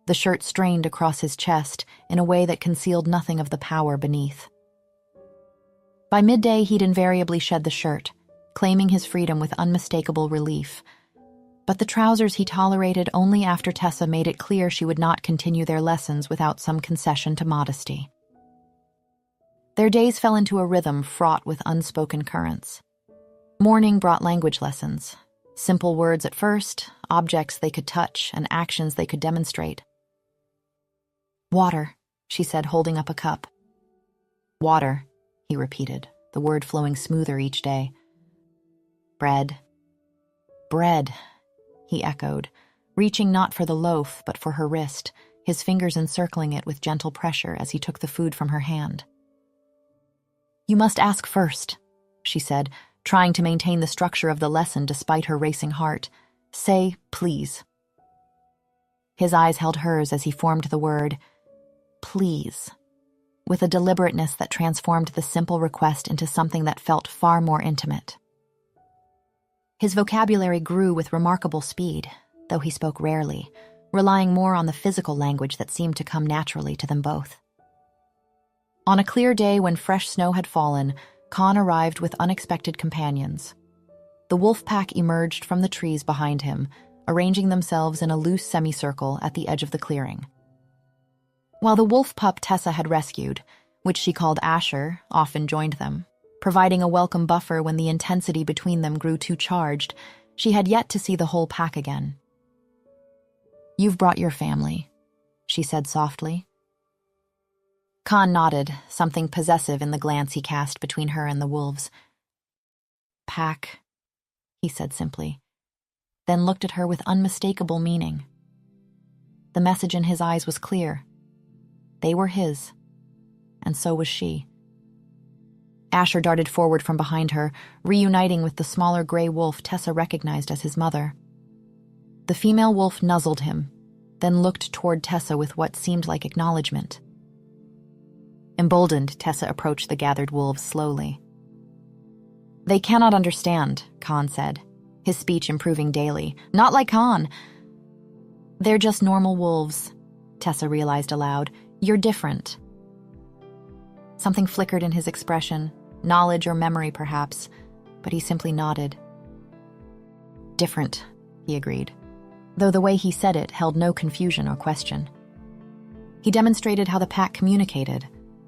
The shirt strained across his chest in a way that concealed nothing of the power beneath. By midday, he'd invariably shed the shirt, claiming his freedom with unmistakable relief. But the trousers he tolerated only after Tessa made it clear she would not continue their lessons without some concession to modesty. Their days fell into a rhythm fraught with unspoken currents. Morning brought language lessons. Simple words at first, objects they could touch, and actions they could demonstrate. "Water," she said, holding up a cup. "Water," he repeated, the word flowing smoother each day. "Bread." "Bread," he echoed, reaching not for the loaf but for her wrist, his fingers encircling it with gentle pressure as he took the food from her hand. "You must ask first," she said, trying to maintain the structure of the lesson despite her racing heart. "Say, please." His eyes held hers as he formed the word, "please," with a deliberateness that transformed the simple request into something that felt far more intimate. His vocabulary grew with remarkable speed, though he spoke rarely, relying more on the physical language that seemed to come naturally to them both. On a clear day when fresh snow had fallen, Khan arrived with unexpected companions. The wolf pack emerged from the trees behind him, arranging themselves in a loose semicircle at the edge of the clearing. While the wolf pup Tessa had rescued, which she called Asher, often joined them, providing a welcome buffer when the intensity between them grew too charged, she had yet to see the whole pack again. "You've brought your family," she said softly. Khan nodded, something possessive in the glance he cast between her and the wolves. "Pack," he said simply, then looked at her with unmistakable meaning. The message in his eyes was clear. They were his, and so was she. Asher darted forward from behind her, reuniting with the smaller gray wolf Tessa recognized as his mother. The female wolf nuzzled him, then looked toward Tessa with what seemed like acknowledgement. Emboldened, Tessa approached the gathered wolves slowly. "They cannot understand," Khan said, his speech improving daily. "Not like Khan." "They're just normal wolves," Tessa realized aloud. "You're different." Something flickered in his expression, knowledge or memory perhaps, but he simply nodded. "Different," he agreed, though the way he said it held no confusion or question. He demonstrated how the pack communicated,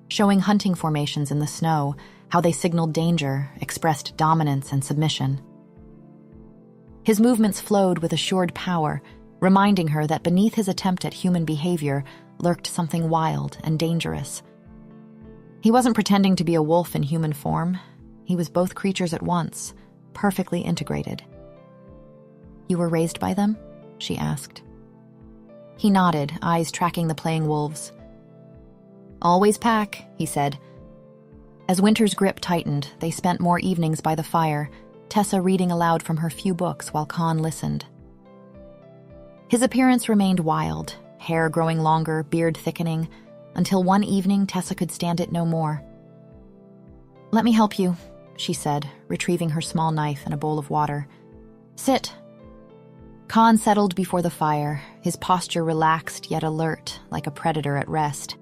showing hunting formations in the snow, how they signaled danger, expressed dominance and submission. His movements flowed with assured power, reminding her that beneath his attempt at human behavior lurked something wild and dangerous. He wasn't pretending to be a wolf in human form. He was both creatures at once, perfectly integrated. "You were raised by them?" she asked. He nodded, eyes tracking the playing wolves. "Always pack," he said. As winter's grip tightened, they spent more evenings by the fire, Tessa reading aloud from her few books while Khan listened. His appearance remained wild, hair growing longer, beard thickening, until one evening Tessa could stand it no more. "Let me help you," she said, retrieving her small knife and a bowl of water. "Sit." Khan settled before the fire, his posture relaxed yet alert, like a predator at rest.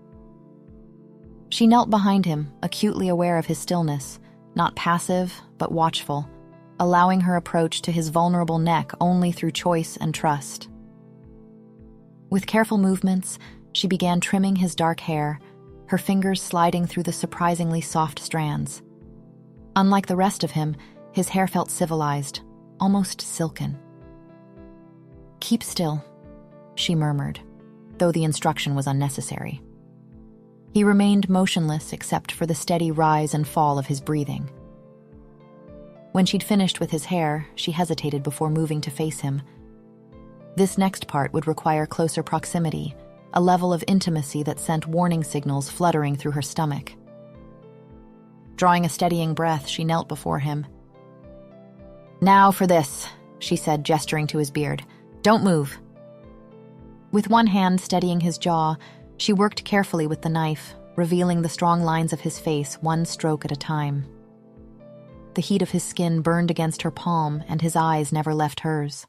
She knelt behind him, acutely aware of his stillness, not passive, but watchful, allowing her approach to his vulnerable neck only through choice and trust. With careful movements, she began trimming his dark hair, her fingers sliding through the surprisingly soft strands. Unlike the rest of him, his hair felt civilized, almost silken. "Keep still," she murmured, though the instruction was unnecessary. He remained motionless except for the steady rise and fall of his breathing. When she'd finished with his hair, she hesitated before moving to face him. This next part would require closer proximity, a level of intimacy that sent warning signals fluttering through her stomach. Drawing a steadying breath, she knelt before him. "Now for this," she said, gesturing to his beard. "Don't move." With one hand steadying his jaw, she worked carefully with the knife, revealing the strong lines of his face one stroke at a time. The heat of his skin burned against her palm, and his eyes never left hers.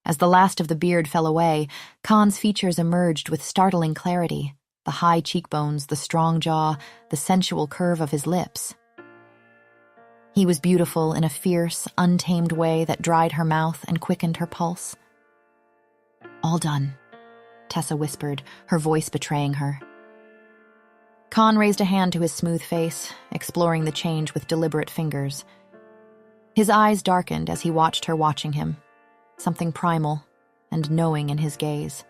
As the last of the beard fell away, Khan's features emerged with startling clarity, the high cheekbones, the strong jaw, the sensual curve of his lips. He was beautiful in a fierce, untamed way that dried her mouth and quickened her pulse. "All done," Tessa whispered, her voice betraying her. Khan raised a hand to his smooth face, exploring the change with deliberate fingers. His eyes darkened as he watched her watching him, something primal and knowing in his gaze.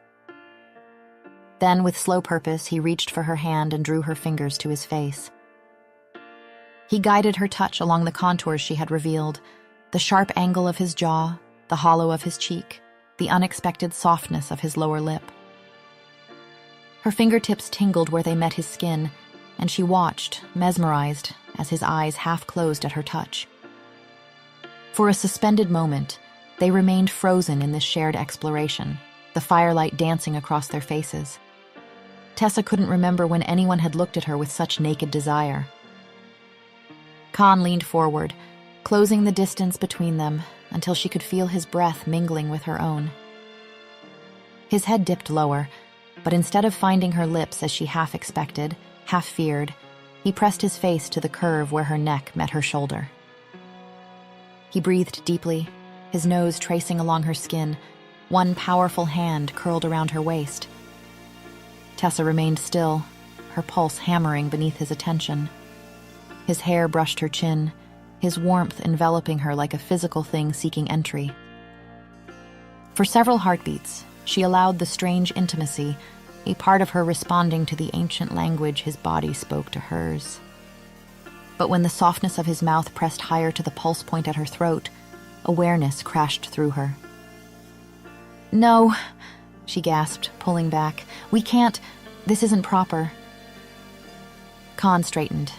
Then, with slow purpose, he reached for her hand and drew her fingers to his face. He guided her touch along the contours she had revealed, the sharp angle of his jaw, the hollow of his cheek, the unexpected softness of his lower lip. Her fingertips tingled where they met his skin, and she watched, mesmerized, as his eyes half closed at her touch. For a suspended moment, they remained frozen in this shared exploration, the firelight dancing across their faces. Tessa couldn't remember when anyone had looked at her with such naked desire. Khan leaned forward, closing the distance between them until she could feel his breath mingling with her own. His head dipped lower, but instead of finding her lips as she half expected, half feared, he pressed his face to the curve where her neck met her shoulder. He breathed deeply, his nose tracing along her skin, one powerful hand curled around her waist. Tessa remained still, her pulse hammering beneath his attention. His hair brushed her chin, his warmth enveloping her like a physical thing seeking entry. For several heartbeats, she allowed the strange intimacy, a part of her responding to the ancient language his body spoke to hers. But when the softness of his mouth pressed higher to the pulse point at her throat, awareness crashed through her. "No," she gasped, pulling back. "We can't. This isn't proper." Khan straightened,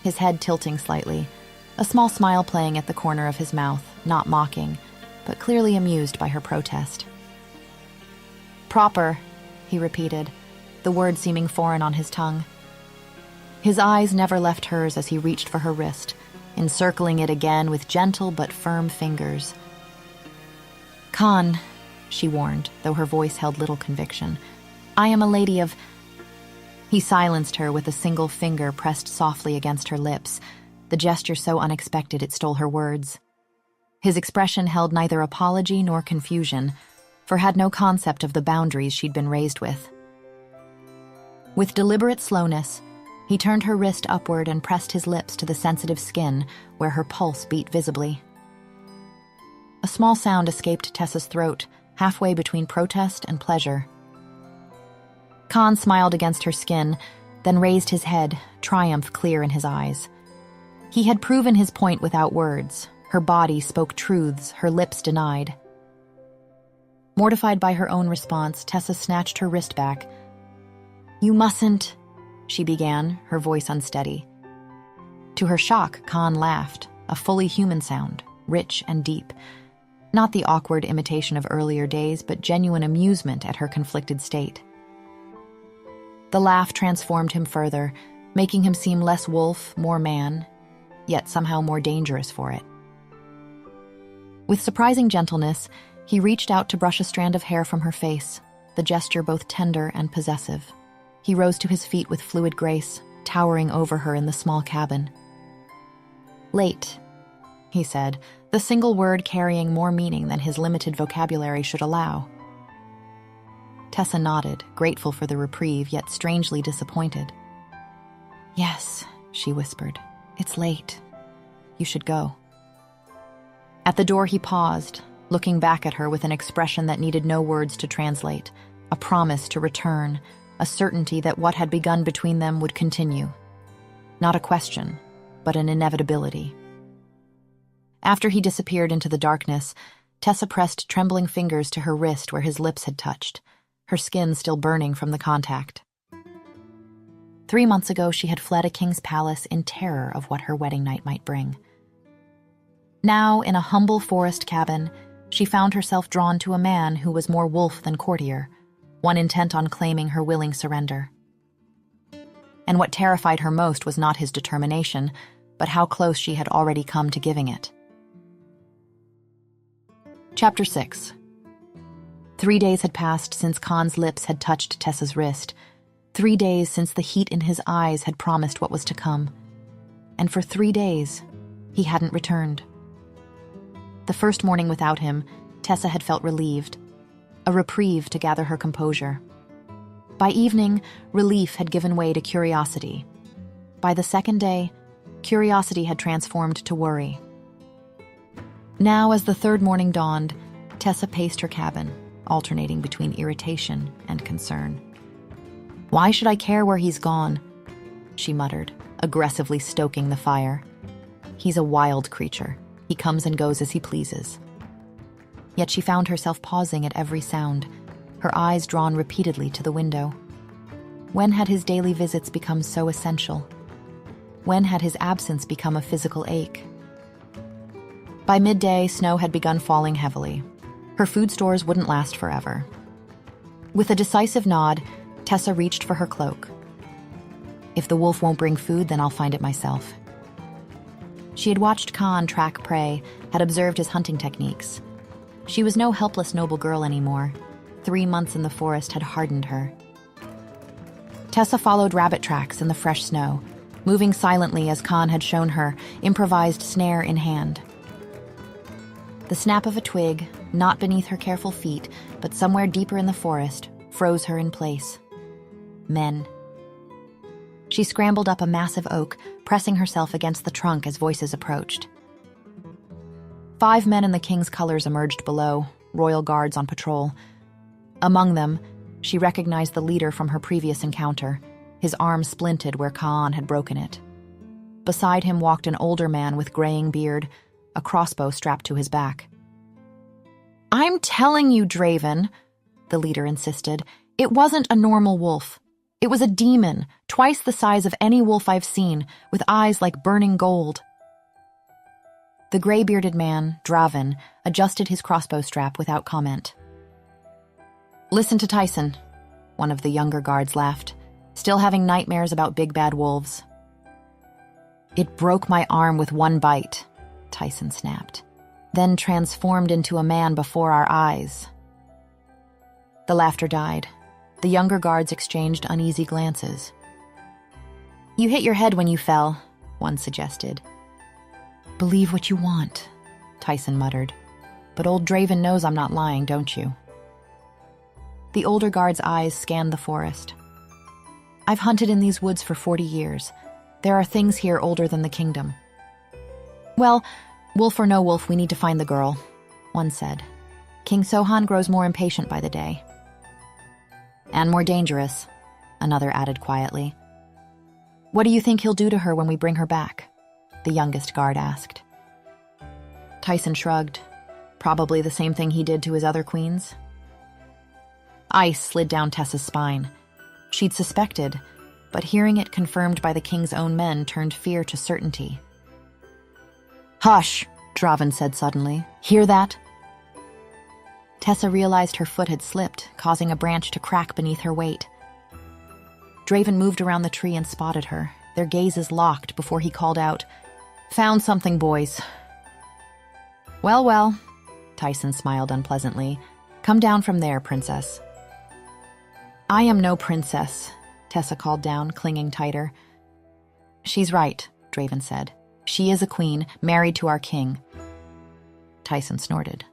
his head tilting slightly, a small smile playing at the corner of his mouth, not mocking, but clearly amused by her protest. "Proper," he repeated, the word seeming foreign on his tongue. His eyes never left hers as he reached for her wrist, encircling it again with gentle but firm fingers. "Khan," she warned, though her voice held little conviction, "I am a lady of—" He silenced her with a single finger pressed softly against her lips, the gesture so unexpected it stole her words. His expression held neither apology nor confusion, for had no concept of the boundaries she'd been raised with. With deliberate slowness, he turned her wrist upward and pressed his lips to the sensitive skin where her pulse beat visibly. A small sound escaped Tessa's throat, halfway between protest and pleasure. Khan smiled against her skin, then raised his head, triumph clear in his eyes. He had proven his point without words. Her body spoke truths her lips denied. Mortified by her own response, Tessa snatched her wrist back. "You mustn't," she began, her voice unsteady. To her shock, Khan laughed, a fully human sound, rich and deep. Not the awkward imitation of earlier days, but genuine amusement at her conflicted state. The laugh transformed him further, making him seem less wolf, more man, yet somehow more dangerous for it. With surprising gentleness, he reached out to brush a strand of hair from her face, the gesture both tender and possessive. He rose to his feet with fluid grace, towering over her in the small cabin. "Late," he said, the single word carrying more meaning than his limited vocabulary should allow. Tessa nodded, grateful for the reprieve, yet strangely disappointed. "Yes," she whispered, "it's late. You should go." At the door he paused, looking back at her with an expression that needed no words to translate, a promise to return, a certainty that what had begun between them would continue. Not a question, but an inevitability. After he disappeared into the darkness, Tessa pressed trembling fingers to her wrist where his lips had touched, her skin still burning from the contact. 3 months ago, she had fled a king's palace in terror of what her wedding night might bring. Now, in a humble forest cabin, she found herself drawn to a man who was more wolf than courtier, one intent on claiming her willing surrender. And what terrified her most was not his determination, but how close she had already come to giving it. Chapter 6. 3 days had passed since Khan's lips had touched Tessa's wrist. 3 days since the heat in his eyes had promised what was to come. And for 3 days, he hadn't returned. The first morning without him, Tessa had felt relieved, a reprieve to gather her composure. By evening, relief had given way to curiosity. By the second day, curiosity had transformed to worry. Now, as the third morning dawned, Tessa paced her cabin, alternating between irritation and concern. "Why should I care where he's gone?" she muttered, aggressively stoking the fire. "He's a wild creature. He comes and goes as he pleases." Yet she found herself pausing at every sound, her eyes drawn repeatedly to the window. When had his daily visits become so essential? When had his absence become a physical ache? By midday, snow had begun falling heavily. Her food stores wouldn't last forever. With a decisive nod, Tessa reached for her cloak. "If the wolf won't bring food, then I'll find it myself." She had watched Khan track prey, had observed his hunting techniques. She was no helpless noble girl anymore. 3 months in the forest had hardened her. Tessa followed rabbit tracks in the fresh snow, moving silently as Khan had shown her, improvised snare in hand. The snap of a twig, not beneath her careful feet, but somewhere deeper in the forest, froze her in place. Men. She scrambled up a massive oak, pressing herself against the trunk as voices approached. 5 men in the king's colors emerged below, royal guards on patrol. Among them, she recognized the leader from her previous encounter, his arm splinted where Khan had broken it. Beside him walked an older man with graying beard, a crossbow strapped to his back. "I'm telling you, Draven," the leader insisted, "it wasn't a normal wolf. It was a demon, twice the size of any wolf I've seen, with eyes like burning gold." The gray-bearded man, Draven, adjusted his crossbow strap without comment. "Listen to Tyson," one of the younger guards laughed, still having nightmares about big bad wolves. "It broke my arm with one bite," Tyson snapped, "then transformed into a man before our eyes." The laughter died. The younger guards exchanged uneasy glances. "You hit your head when you fell," one suggested. "Believe what you want," Tyson muttered. "But old Draven knows I'm not lying, don't you?" The older guard's eyes scanned the forest. "I've hunted in these woods for 40 years. There are things here older than the kingdom." "Well, wolf or no wolf, we need to find the girl," one said. "King Sohan grows more impatient by the day." "And more dangerous," another added quietly. "What do you think he'll do to her when we bring her back?" the youngest guard asked. Tyson shrugged. "Probably the same thing he did to his other queens." Ice slid down Tessa's spine. She'd suspected, but hearing it confirmed by the king's own men turned fear to certainty. "Hush," Draven said suddenly. "Hear that?" Tessa realized her foot had slipped, causing a branch to crack beneath her weight. Draven moved around the tree and spotted her, their gazes locked before he called out, "Found something, boys." "Well, well," Tyson smiled unpleasantly. "Come down from there, princess." "I am no princess," Tessa called down, clinging tighter. She's right, Draven said. She is a queen, married to our king. Tyson snorted.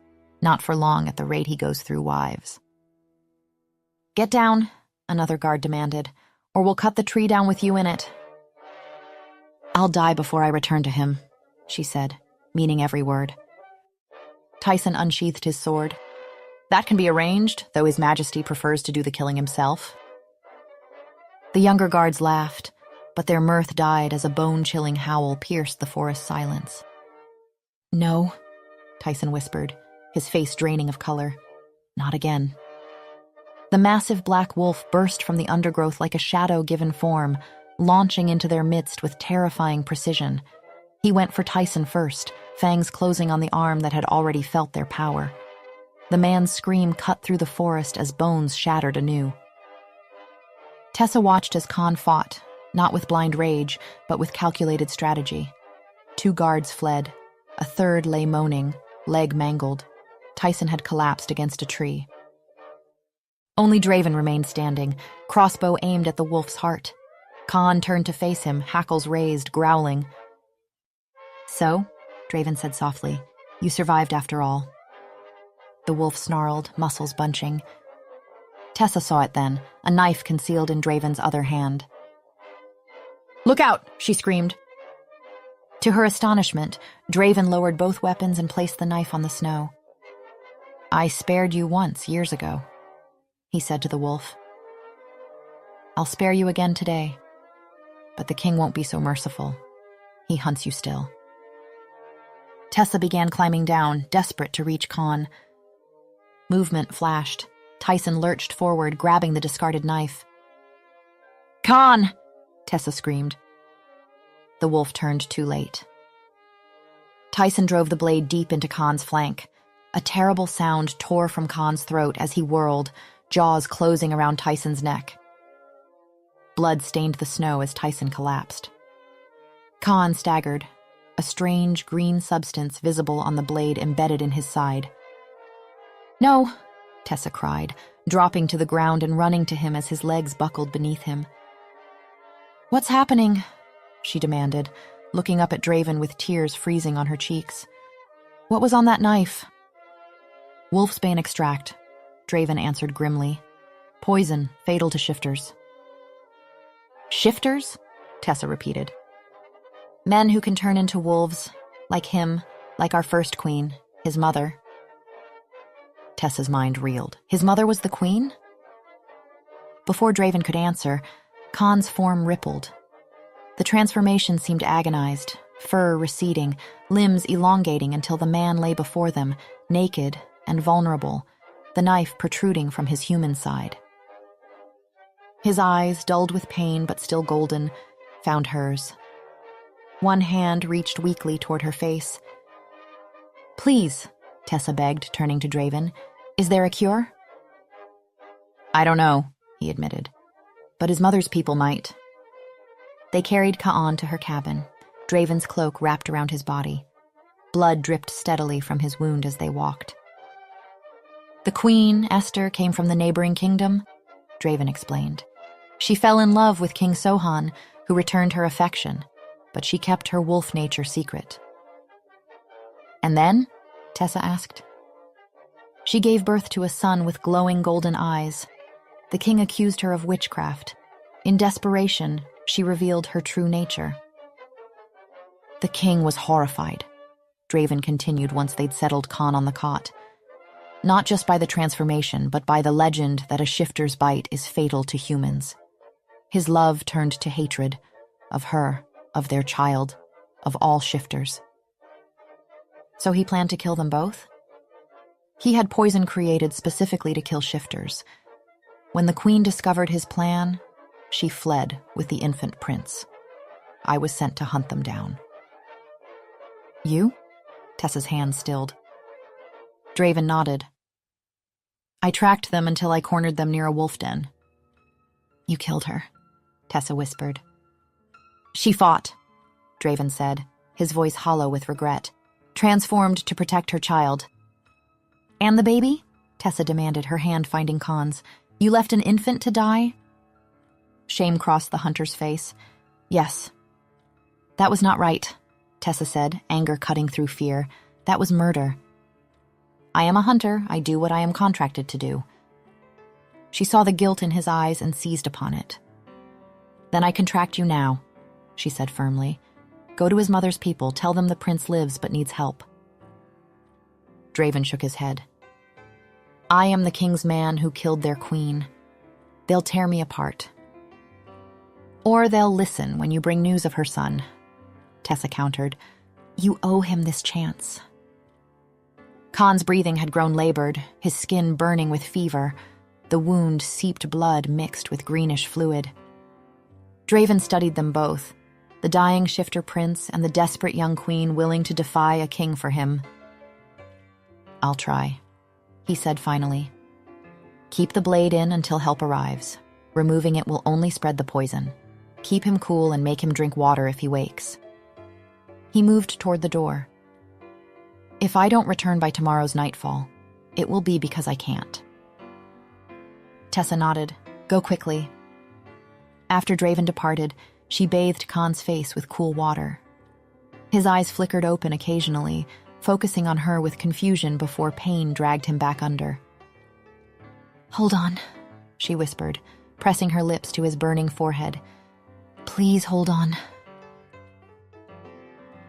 Not for long at the rate he goes through wives. Get down, another guard demanded, or we'll cut the tree down with you in it. I'll die before I return to him, she said, meaning every word. Tyson unsheathed his sword. That can be arranged, though His Majesty prefers to do the killing himself. The younger guards laughed, but their mirth died as a bone-chilling howl pierced the forest silence. No, Tyson whispered, his face draining of color. Not again. The massive black wolf burst from the undergrowth like a shadow given form, launching into their midst with terrifying precision. He went for Tyson first, fangs closing on the arm that had already felt their power. The man's scream cut through the forest as bones shattered anew. Tessa watched as Khan fought, not with blind rage, but with calculated strategy. 2 guards fled. A third lay moaning, leg mangled. Tyson had collapsed against a tree. Only Draven remained standing, crossbow aimed at the wolf's heart. Khan turned to face him, hackles raised, growling. So, Draven said softly, you survived after all. The wolf snarled, muscles bunching. Tessa saw it then, a knife concealed in Draven's other hand. Look out, she screamed. To her astonishment, Draven lowered both weapons and placed the knife on the snow. I spared you once, years ago, he said to the wolf. I'll spare you again today. But the king won't be so merciful. He hunts you still. Tessa began climbing down, desperate to reach Khan. Movement flashed. Tyson lurched forward, grabbing the discarded knife. Khan! Tessa screamed. The wolf turned too late. Tyson drove the blade deep into Khan's flank. A terrible sound tore from Khan's throat as he whirled, jaws closing around Tyson's neck. Blood stained the snow as Tyson collapsed. Khan staggered, a strange green substance visible on the blade embedded in his side. No, Tessa cried, dropping to the ground and running to him as his legs buckled beneath him. What's happening? She demanded, looking up at Draven with tears freezing on her cheeks. What was on that knife? Wolfsbane extract, Draven answered grimly. Poison, fatal to shifters. Shifters? Tessa repeated. Men who can turn into wolves, like him, like our first queen, his mother. Tessa's mind reeled. His mother was the queen? Before Draven could answer, Khan's form rippled. The transformation seemed agonized, fur receding, limbs elongating until the man lay before them, naked and vulnerable, the knife protruding from his human side. His eyes, dulled with pain but still golden, found hers. One hand reached weakly toward her face. Please, Tessa begged, turning to Draven. Is there a cure? I don't know, he admitted. But his mother's people might. They carried Ka'an to her cabin, Draven's cloak wrapped around his body. Blood dripped steadily from his wound as they walked. The queen, Esther, came from the neighboring kingdom, Draven explained. She fell in love with King Sohan, who returned her affection, but she kept her wolf nature secret. And then? Tessa asked. She gave birth to a son with glowing golden eyes. The king accused her of witchcraft. In desperation, she revealed her true nature. The king was horrified, Draven continued once they'd settled Khan on the cot. Not just by the transformation, but by the legend that a shifter's bite is fatal to humans. His love turned to hatred, of her, of their child, of all shifters. So he planned to kill them both? He had poison created specifically to kill shifters. When the queen discovered his plan, she fled with the infant prince. I was sent to hunt them down. You? Tessa's hand stilled. Draven nodded. I tracked them until I cornered them near a wolf den. You killed her, Tessa whispered. She fought, Draven said, his voice hollow with regret, transformed to protect her child. And the baby? Tessa demanded, her hand finding Khan's. You left an infant to die? Shame crossed the hunter's face. Yes. That was not right, Tessa said, anger cutting through fear. That was murder. I am a hunter. I do what I am contracted to do. She saw the guilt in his eyes and seized upon it. Then I contract you now, she said firmly. Go to his mother's people. Tell them the prince lives but needs help. Draven shook his head. I am the king's man who killed their queen. They'll tear me apart. Or they'll listen when you bring news of her son, Tessa countered. You owe him this chance. Khan's breathing had grown labored, his skin burning with fever. The wound seeped blood mixed with greenish fluid. Draven studied them both, the dying shifter prince and the desperate young queen willing to defy a king for him. I'll try, he said finally. Keep the blade in until help arrives. Removing it will only spread the poison. Keep him cool and make him drink water if he wakes. He moved toward the door. If I don't return by tomorrow's nightfall, it will be because I can't. Tessa nodded. Go quickly. After Draven departed, she bathed Khan's face with cool water. His eyes flickered open occasionally, focusing on her with confusion before pain dragged him back under. Hold on, she whispered, pressing her lips to his burning forehead. Please hold on.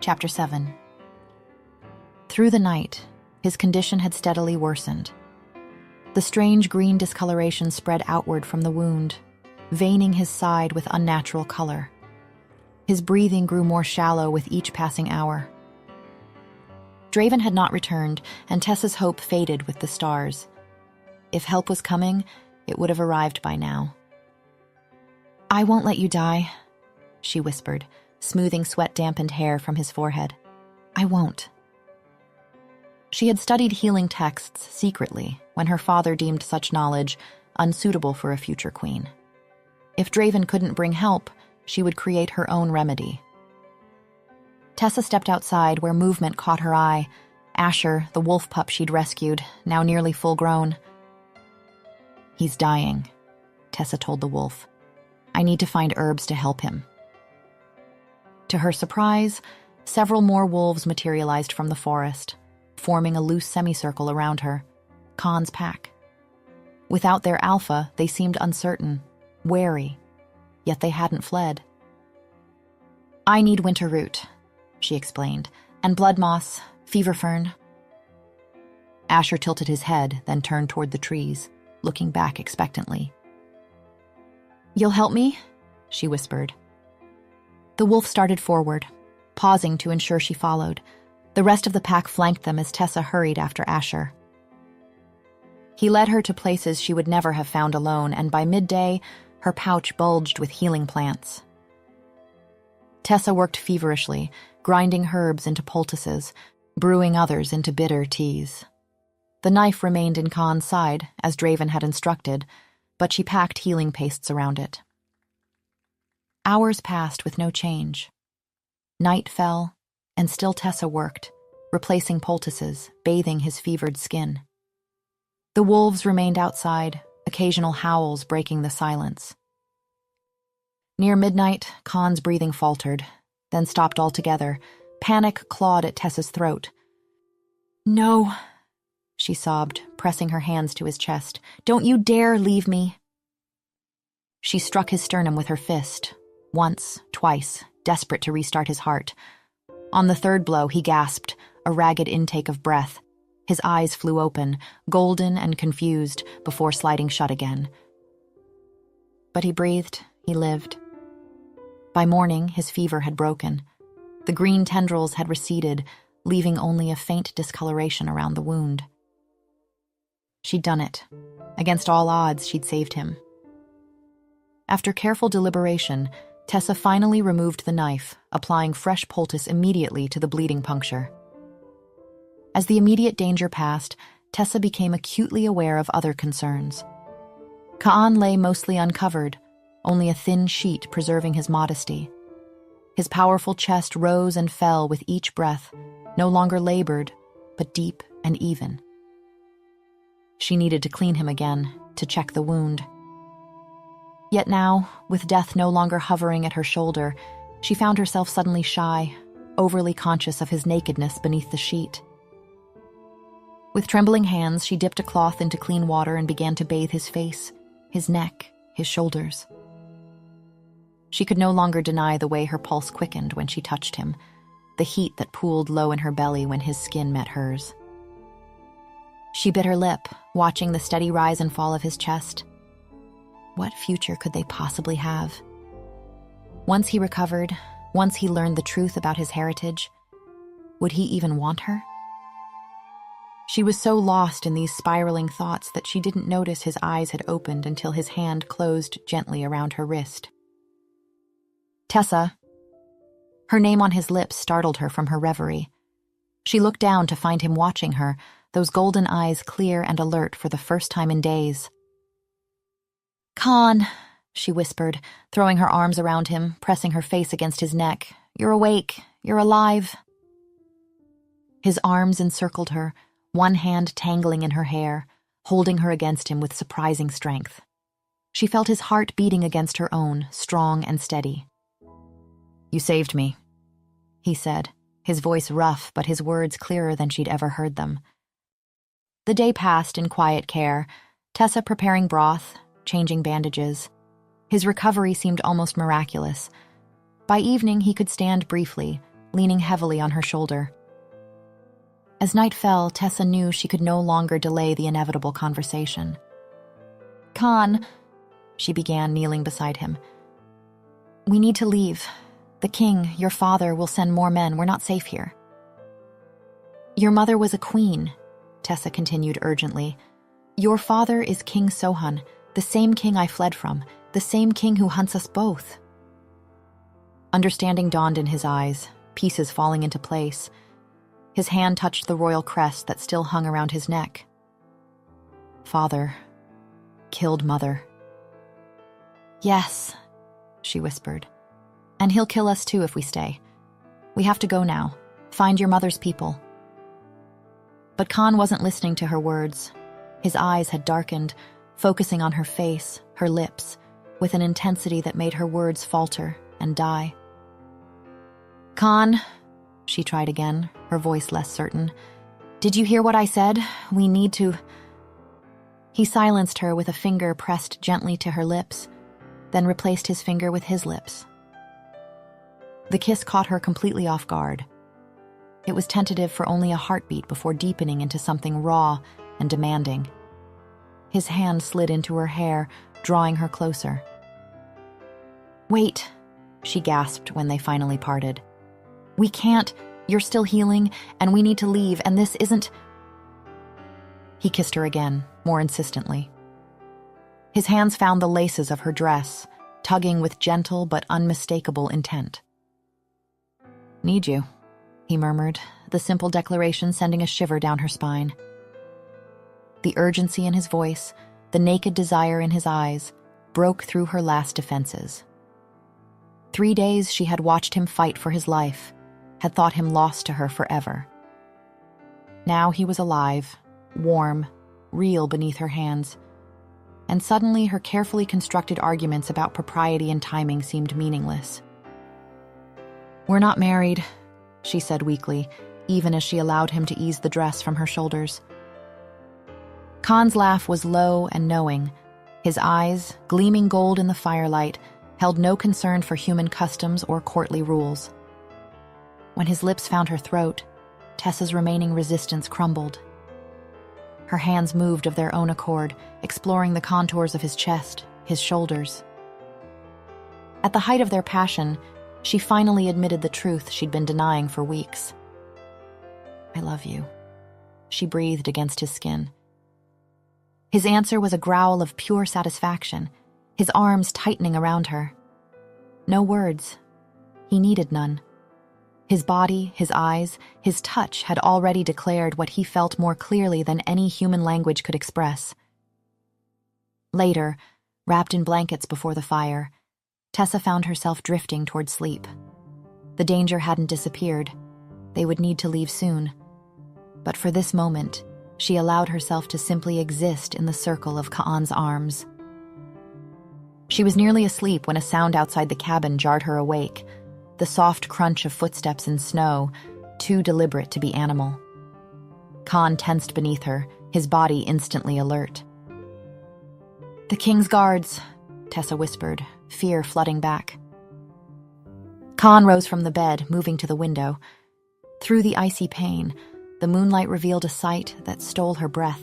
Chapter 7. Through the night, his condition had steadily worsened. The strange green discoloration spread outward from the wound, veining his side with unnatural color. His breathing grew more shallow with each passing hour. Draven had not returned, and Tessa's hope faded with the stars. If help was coming, it would have arrived by now. I won't let you die, she whispered, smoothing sweat-dampened hair from his forehead. I won't. She had studied healing texts secretly when her father deemed such knowledge unsuitable for a future queen. If Draven couldn't bring help, she would create her own remedy. Tessa stepped outside where movement caught her eye. Asher, the wolf pup she'd rescued, now nearly full-grown. He's dying, Tessa told the wolf. I need to find herbs to help him. To her surprise, several more wolves materialized from the forest, forming a loose semicircle around her, Khan's pack. Without their alpha, they seemed uncertain, wary, yet they hadn't fled. I need winter root, she explained, and blood moss, fever fern. Asher tilted his head, then turned toward the trees, looking back expectantly. You'll help me? She whispered. The wolf started forward, pausing to ensure she followed. The rest of the pack flanked them as Tessa hurried after Asher. He led her to places she would never have found alone, and by midday, her pouch bulged with healing plants. Tessa worked feverishly, grinding herbs into poultices, brewing others into bitter teas. The knife remained in Khan's side, as Draven had instructed, but she packed healing pastes around it. Hours passed with no change. Night fell, and still Tessa worked, replacing poultices, bathing his fevered skin. The wolves remained outside, occasional howls breaking the silence. Near midnight, Khan's breathing faltered, then stopped altogether. Panic clawed at Tessa's throat. No, she sobbed, pressing her hands to his chest. Don't you dare leave me. She struck his sternum with her fist, once, twice, desperate to restart his heart. On the third blow, he gasped, a ragged intake of breath. His eyes flew open, golden and confused, before sliding shut again. But he breathed, he lived. By morning, his fever had broken. The green tendrils had receded, leaving only a faint discoloration around the wound. She'd done it. Against all odds, she'd saved him. After careful deliberation, Tessa finally removed the knife, applying fresh poultice immediately to the bleeding puncture. As the immediate danger passed, Tessa became acutely aware of other concerns. Khan lay mostly uncovered, only a thin sheet preserving his modesty. His powerful chest rose and fell with each breath, no longer labored, but deep and even. She needed to clean him again, to check the wound. Yet now, with death no longer hovering at her shoulder, she found herself suddenly shy, overly conscious of his nakedness beneath the sheet. With trembling hands, she dipped a cloth into clean water and began to bathe his face, his neck, his shoulders. She could no longer deny the way her pulse quickened when she touched him, the heat that pooled low in her belly when his skin met hers. She bit her lip, watching the steady rise and fall of his chest. What future could they possibly have? Once he recovered, once he learned the truth about his heritage, would he even want her? She was so lost in these spiraling thoughts that she didn't notice his eyes had opened until his hand closed gently around her wrist. Tessa. Her name on his lips startled her from her reverie. She looked down to find him watching her, those golden eyes clear and alert for the first time in days. "Khan," she whispered, throwing her arms around him, pressing her face against his neck. "You're awake. You're alive." His arms encircled her, one hand tangling in her hair, holding her against him with surprising strength. She felt his heart beating against her own, strong and steady. "You saved me," he said, his voice rough but his words clearer than she'd ever heard them. The day passed in quiet care, Tessa preparing broth, changing bandages. His recovery seemed almost miraculous. By evening, he could stand briefly, leaning heavily on her shoulder. As night fell, Tessa knew she could no longer delay the inevitable conversation. "Khan," she began, kneeling beside him. "We need to leave. The king, your father, will send more men. We're not safe here." "Your mother was a queen," Tessa continued urgently. "Your father is King Sohan, the same king I fled from, the same king who hunts us both." Understanding dawned in his eyes, pieces falling into place. His hand touched the royal crest that still hung around his neck. "Father killed mother." "Yes," she whispered. "And he'll kill us too if we stay. We have to go now. Find your mother's people." But Khan wasn't listening to her words. His eyes had darkened, focusing on her face, her lips, with an intensity that made her words falter and die. "Khan," she tried again, her voice less certain. "Did you hear what I said? We need to—" He silenced her with a finger pressed gently to her lips, then replaced his finger with his lips. The kiss caught her completely off guard. It was tentative for only a heartbeat before deepening into something raw and demanding. His hand slid into her hair, drawing her closer. "Wait," she gasped when they finally parted. "We can't. You're still healing, and we need to leave, and this isn't—" He kissed her again, more insistently. His hands found the laces of her dress, tugging with gentle but unmistakable intent. "Need you," he murmured, the simple declaration sending a shiver down her spine. The urgency in his voice, the naked desire in his eyes, broke through her last defenses. 3 days she had watched him fight for his life, had thought him lost to her forever. Now he was alive, warm, real beneath her hands, and suddenly her carefully constructed arguments about propriety and timing seemed meaningless. "We're not married," she said weakly, even as she allowed him to ease the dress from her shoulders. Khan's laugh was low and knowing. His eyes, gleaming gold in the firelight, held no concern for human customs or courtly rules. When his lips found her throat, Tessa's remaining resistance crumbled. Her hands moved of their own accord, exploring the contours of his chest, his shoulders. At the height of their passion, she finally admitted the truth she'd been denying for weeks. "I love you," she breathed against his skin. His answer was a growl of pure satisfaction, his arms tightening around her. No words. He needed none. His body, his eyes, his touch had already declared what he felt more clearly than any human language could express. Later, wrapped in blankets before the fire, Tessa found herself drifting toward sleep. The danger hadn't disappeared. They would need to leave soon. But for this moment, she allowed herself to simply exist in the circle of Khan's arms. She was nearly asleep when a sound outside the cabin jarred her awake, the soft crunch of footsteps in snow, too deliberate to be animal. Khan tensed beneath her, his body instantly alert. "The King's Guards," Tessa whispered, fear flooding back. Khan rose from the bed, moving to the window. Through the icy pane, the moonlight revealed a sight that stole her breath.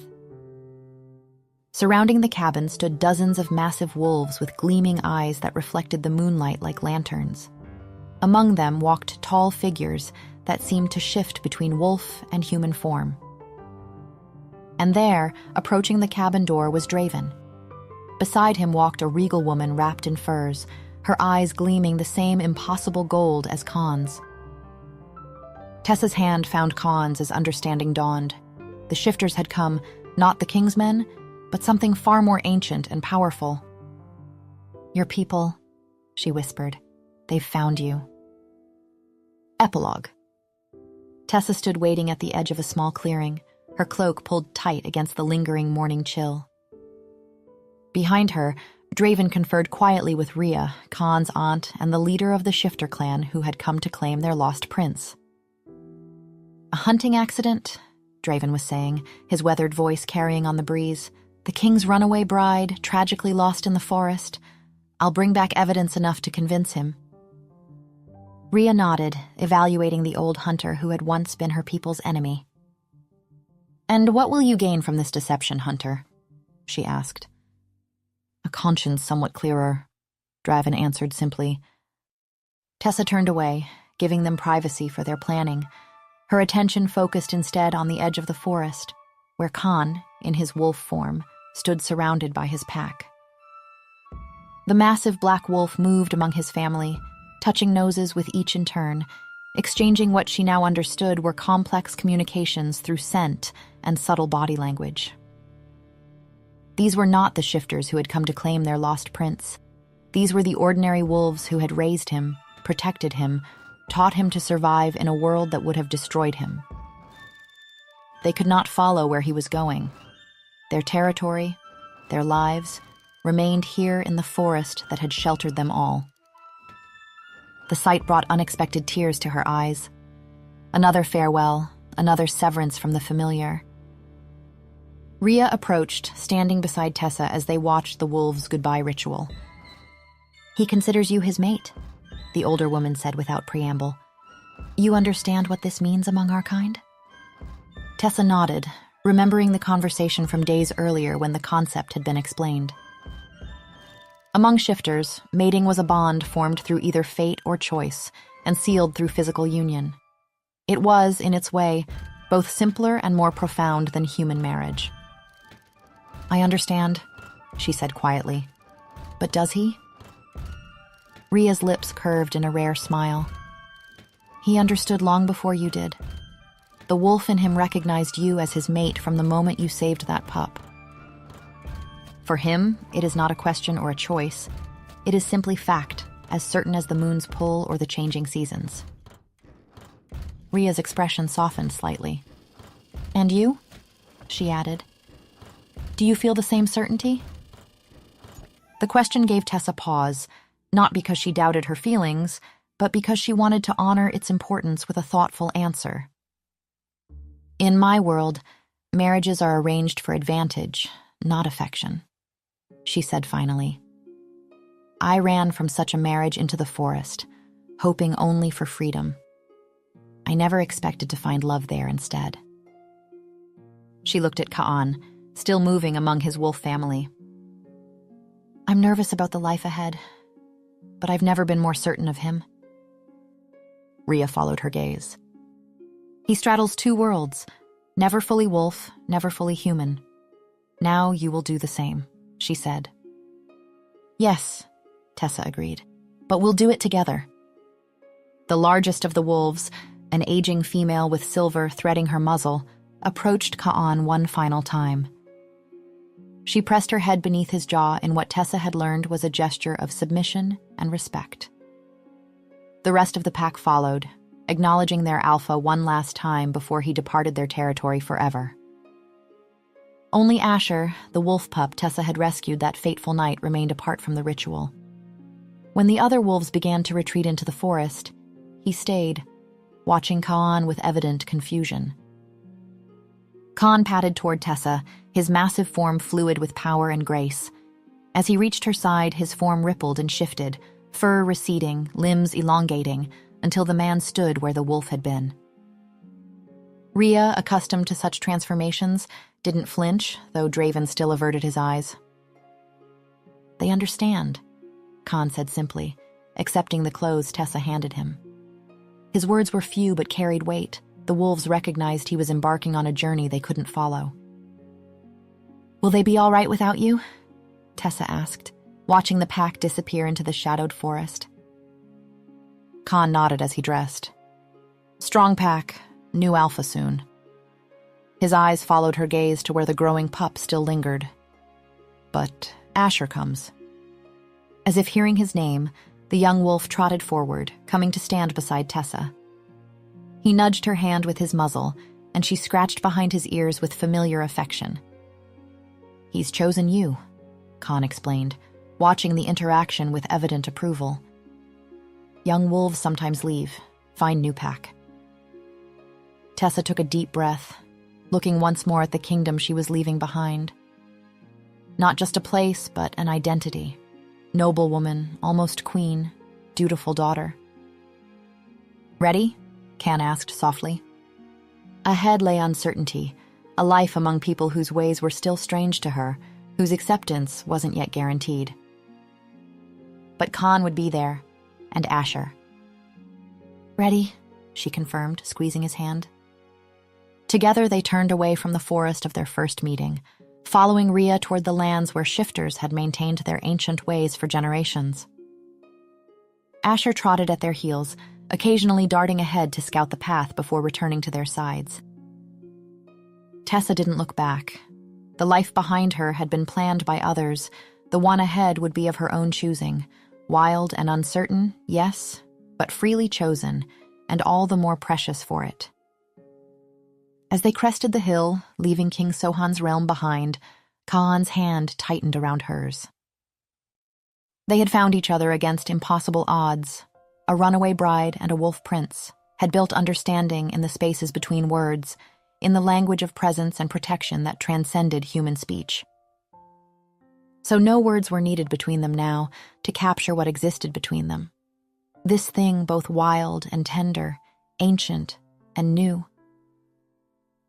Surrounding the cabin stood dozens of massive wolves with gleaming eyes that reflected the moonlight like lanterns. Among them walked tall figures that seemed to shift between wolf and human form. And there, approaching the cabin door, was Draven. Beside him walked a regal woman wrapped in furs, her eyes gleaming the same impossible gold as Khan's. Tessa's hand found Khan's as understanding dawned. The shifters had come, not the King's men, but something far more ancient and powerful. "Your people," she whispered. "They've found you." Epilogue. Tessa stood waiting at the edge of a small clearing, her cloak pulled tight against the lingering morning chill. Behind her, Draven conferred quietly with Rhea, Khan's aunt, and the leader of the Shifter clan who had come to claim their lost prince. "A hunting accident," Draven was saying, his weathered voice carrying on the breeze. "The king's runaway bride, tragically lost in the forest. I'll bring back evidence enough to convince him." Rhea nodded, evaluating the old hunter who had once been her people's enemy. "And what will you gain from this deception, Hunter?" she asked. "A conscience somewhat clearer," Draven answered simply. Tessa turned away, giving them privacy for their planning. Her attention focused instead on the edge of the forest, where Khan, in his wolf form, stood surrounded by his pack. The massive black wolf moved among his family, touching noses with each in turn, exchanging what she now understood were complex communications through scent and subtle body language. These were not the shifters who had come to claim their lost prince. These were the ordinary wolves who had raised him, protected him, taught him to survive in a world that would have destroyed him. They could not follow where he was going. Their territory, their lives, remained here in the forest that had sheltered them all. The sight brought unexpected tears to her eyes. Another farewell, another severance from the familiar. Rhea approached, standing beside Tessa as they watched the wolves' goodbye ritual. "He considers you his mate," the older woman said without preamble. "You understand what this means among our kind?" Tessa nodded, remembering the conversation from days earlier when the concept had been explained. Among shifters, mating was a bond formed through either fate or choice, and sealed through physical union. It was, in its way, both simpler and more profound than human marriage. "I understand," she said quietly. "But does he?" Rhea's lips curved in a rare smile. "He understood long before you did. The wolf in him recognized you as his mate from the moment you saved that pup. For him, it is not a question or a choice. It is simply fact, as certain as the moon's pull or the changing seasons." Rhea's expression softened slightly. "And you?" she added. "Do you feel the same certainty?" The question gave Tessa pause, not because she doubted her feelings, but because she wanted to honor its importance with a thoughtful answer. "In my world, marriages are arranged for advantage, not affection," she said finally. "I ran from such a marriage into the forest, hoping only for freedom. I never expected to find love there instead." She looked at Ka'an, still moving among his wolf family. "I'm nervous about the life ahead, but I've never been more certain of him." Rhea followed her gaze. "He straddles two worlds, never fully wolf, never fully human. Now you will do the same," she said. "Yes," Tessa agreed, "but we'll do it together." The largest of the wolves, an aging female with silver threading her muzzle, approached Ka'an one final time. She pressed her head beneath his jaw in what Tessa had learned was a gesture of submission and respect. The rest of the pack followed, acknowledging their alpha one last time before he departed their territory forever. Only Asher, the wolf pup Tessa had rescued that fateful night, remained apart from the ritual. When the other wolves began to retreat into the forest, he stayed, watching Kaan with evident confusion. Kaan padded toward Tessa, his massive form fluid with power and grace. As he reached her side, his form rippled and shifted, fur receding, limbs elongating, until the man stood where the wolf had been. Rhea, accustomed to such transformations, didn't flinch, though Draven still averted his eyes. "They understand," Kaan said simply, accepting the clothes Tessa handed him. His words were few but carried weight. The wolves recognized he was embarking on a journey they couldn't follow. "Will they be all right without you?" Tessa asked, watching the pack disappear into the shadowed forest. Kaan nodded as he dressed. "Strong pack, new alpha soon." His eyes followed her gaze to where the growing pup still lingered. "But Asher comes." As if hearing his name, the young wolf trotted forward, coming to stand beside Tessa. He nudged her hand with his muzzle, and she scratched behind his ears with familiar affection. "He's chosen you," Kaan explained, watching the interaction with evident approval. "Young wolves sometimes leave, find new pack." Tessa took a deep breath, looking once more at the kingdom she was leaving behind. Not just a place, but an identity. Noble woman, almost queen, dutiful daughter. "Ready?" Kaan asked softly. Ahead lay uncertainty, a life among people whose ways were still strange to her, whose acceptance wasn't yet guaranteed. But Kaan would be there, and Asher. "Ready," she confirmed, squeezing his hand. Together they turned away from the forest of their first meeting, following Rhea toward the lands where shifters had maintained their ancient ways for generations. Asher trotted at their heels, occasionally darting ahead to scout the path before returning to their sides. Tessa didn't look back. The life behind her had been planned by others. The one ahead would be of her own choosing. Wild and uncertain, yes, but freely chosen, and all the more precious for it. As they crested the hill, leaving King Sohan's realm behind, Kaan's hand tightened around hers. They had found each other against impossible odds. A runaway bride and a wolf prince had built understanding in the spaces between words, in the language of presence and protection that transcended human speech. So no words were needed between them now to capture what existed between them. This thing both wild and tender, ancient and new.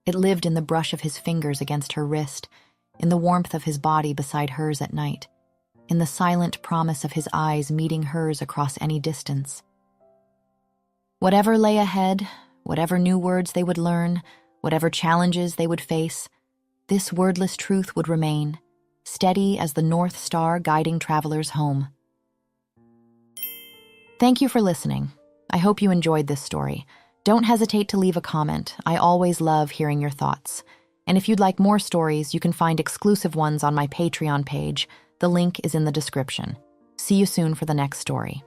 It lived in the brush of his fingers against her wrist, in the warmth of his body beside hers at night, in the silent promise of his eyes meeting hers across any distance. Whatever lay ahead, whatever new words they would learn, whatever challenges they would face, this wordless truth would remain, steady as the North Star guiding travelers home. Thank you for listening. I hope you enjoyed this story. Don't hesitate to leave a comment. I always love hearing your thoughts. And if you'd like more stories, you can find exclusive ones on my Patreon page. The link is in the description. See you soon for the next story.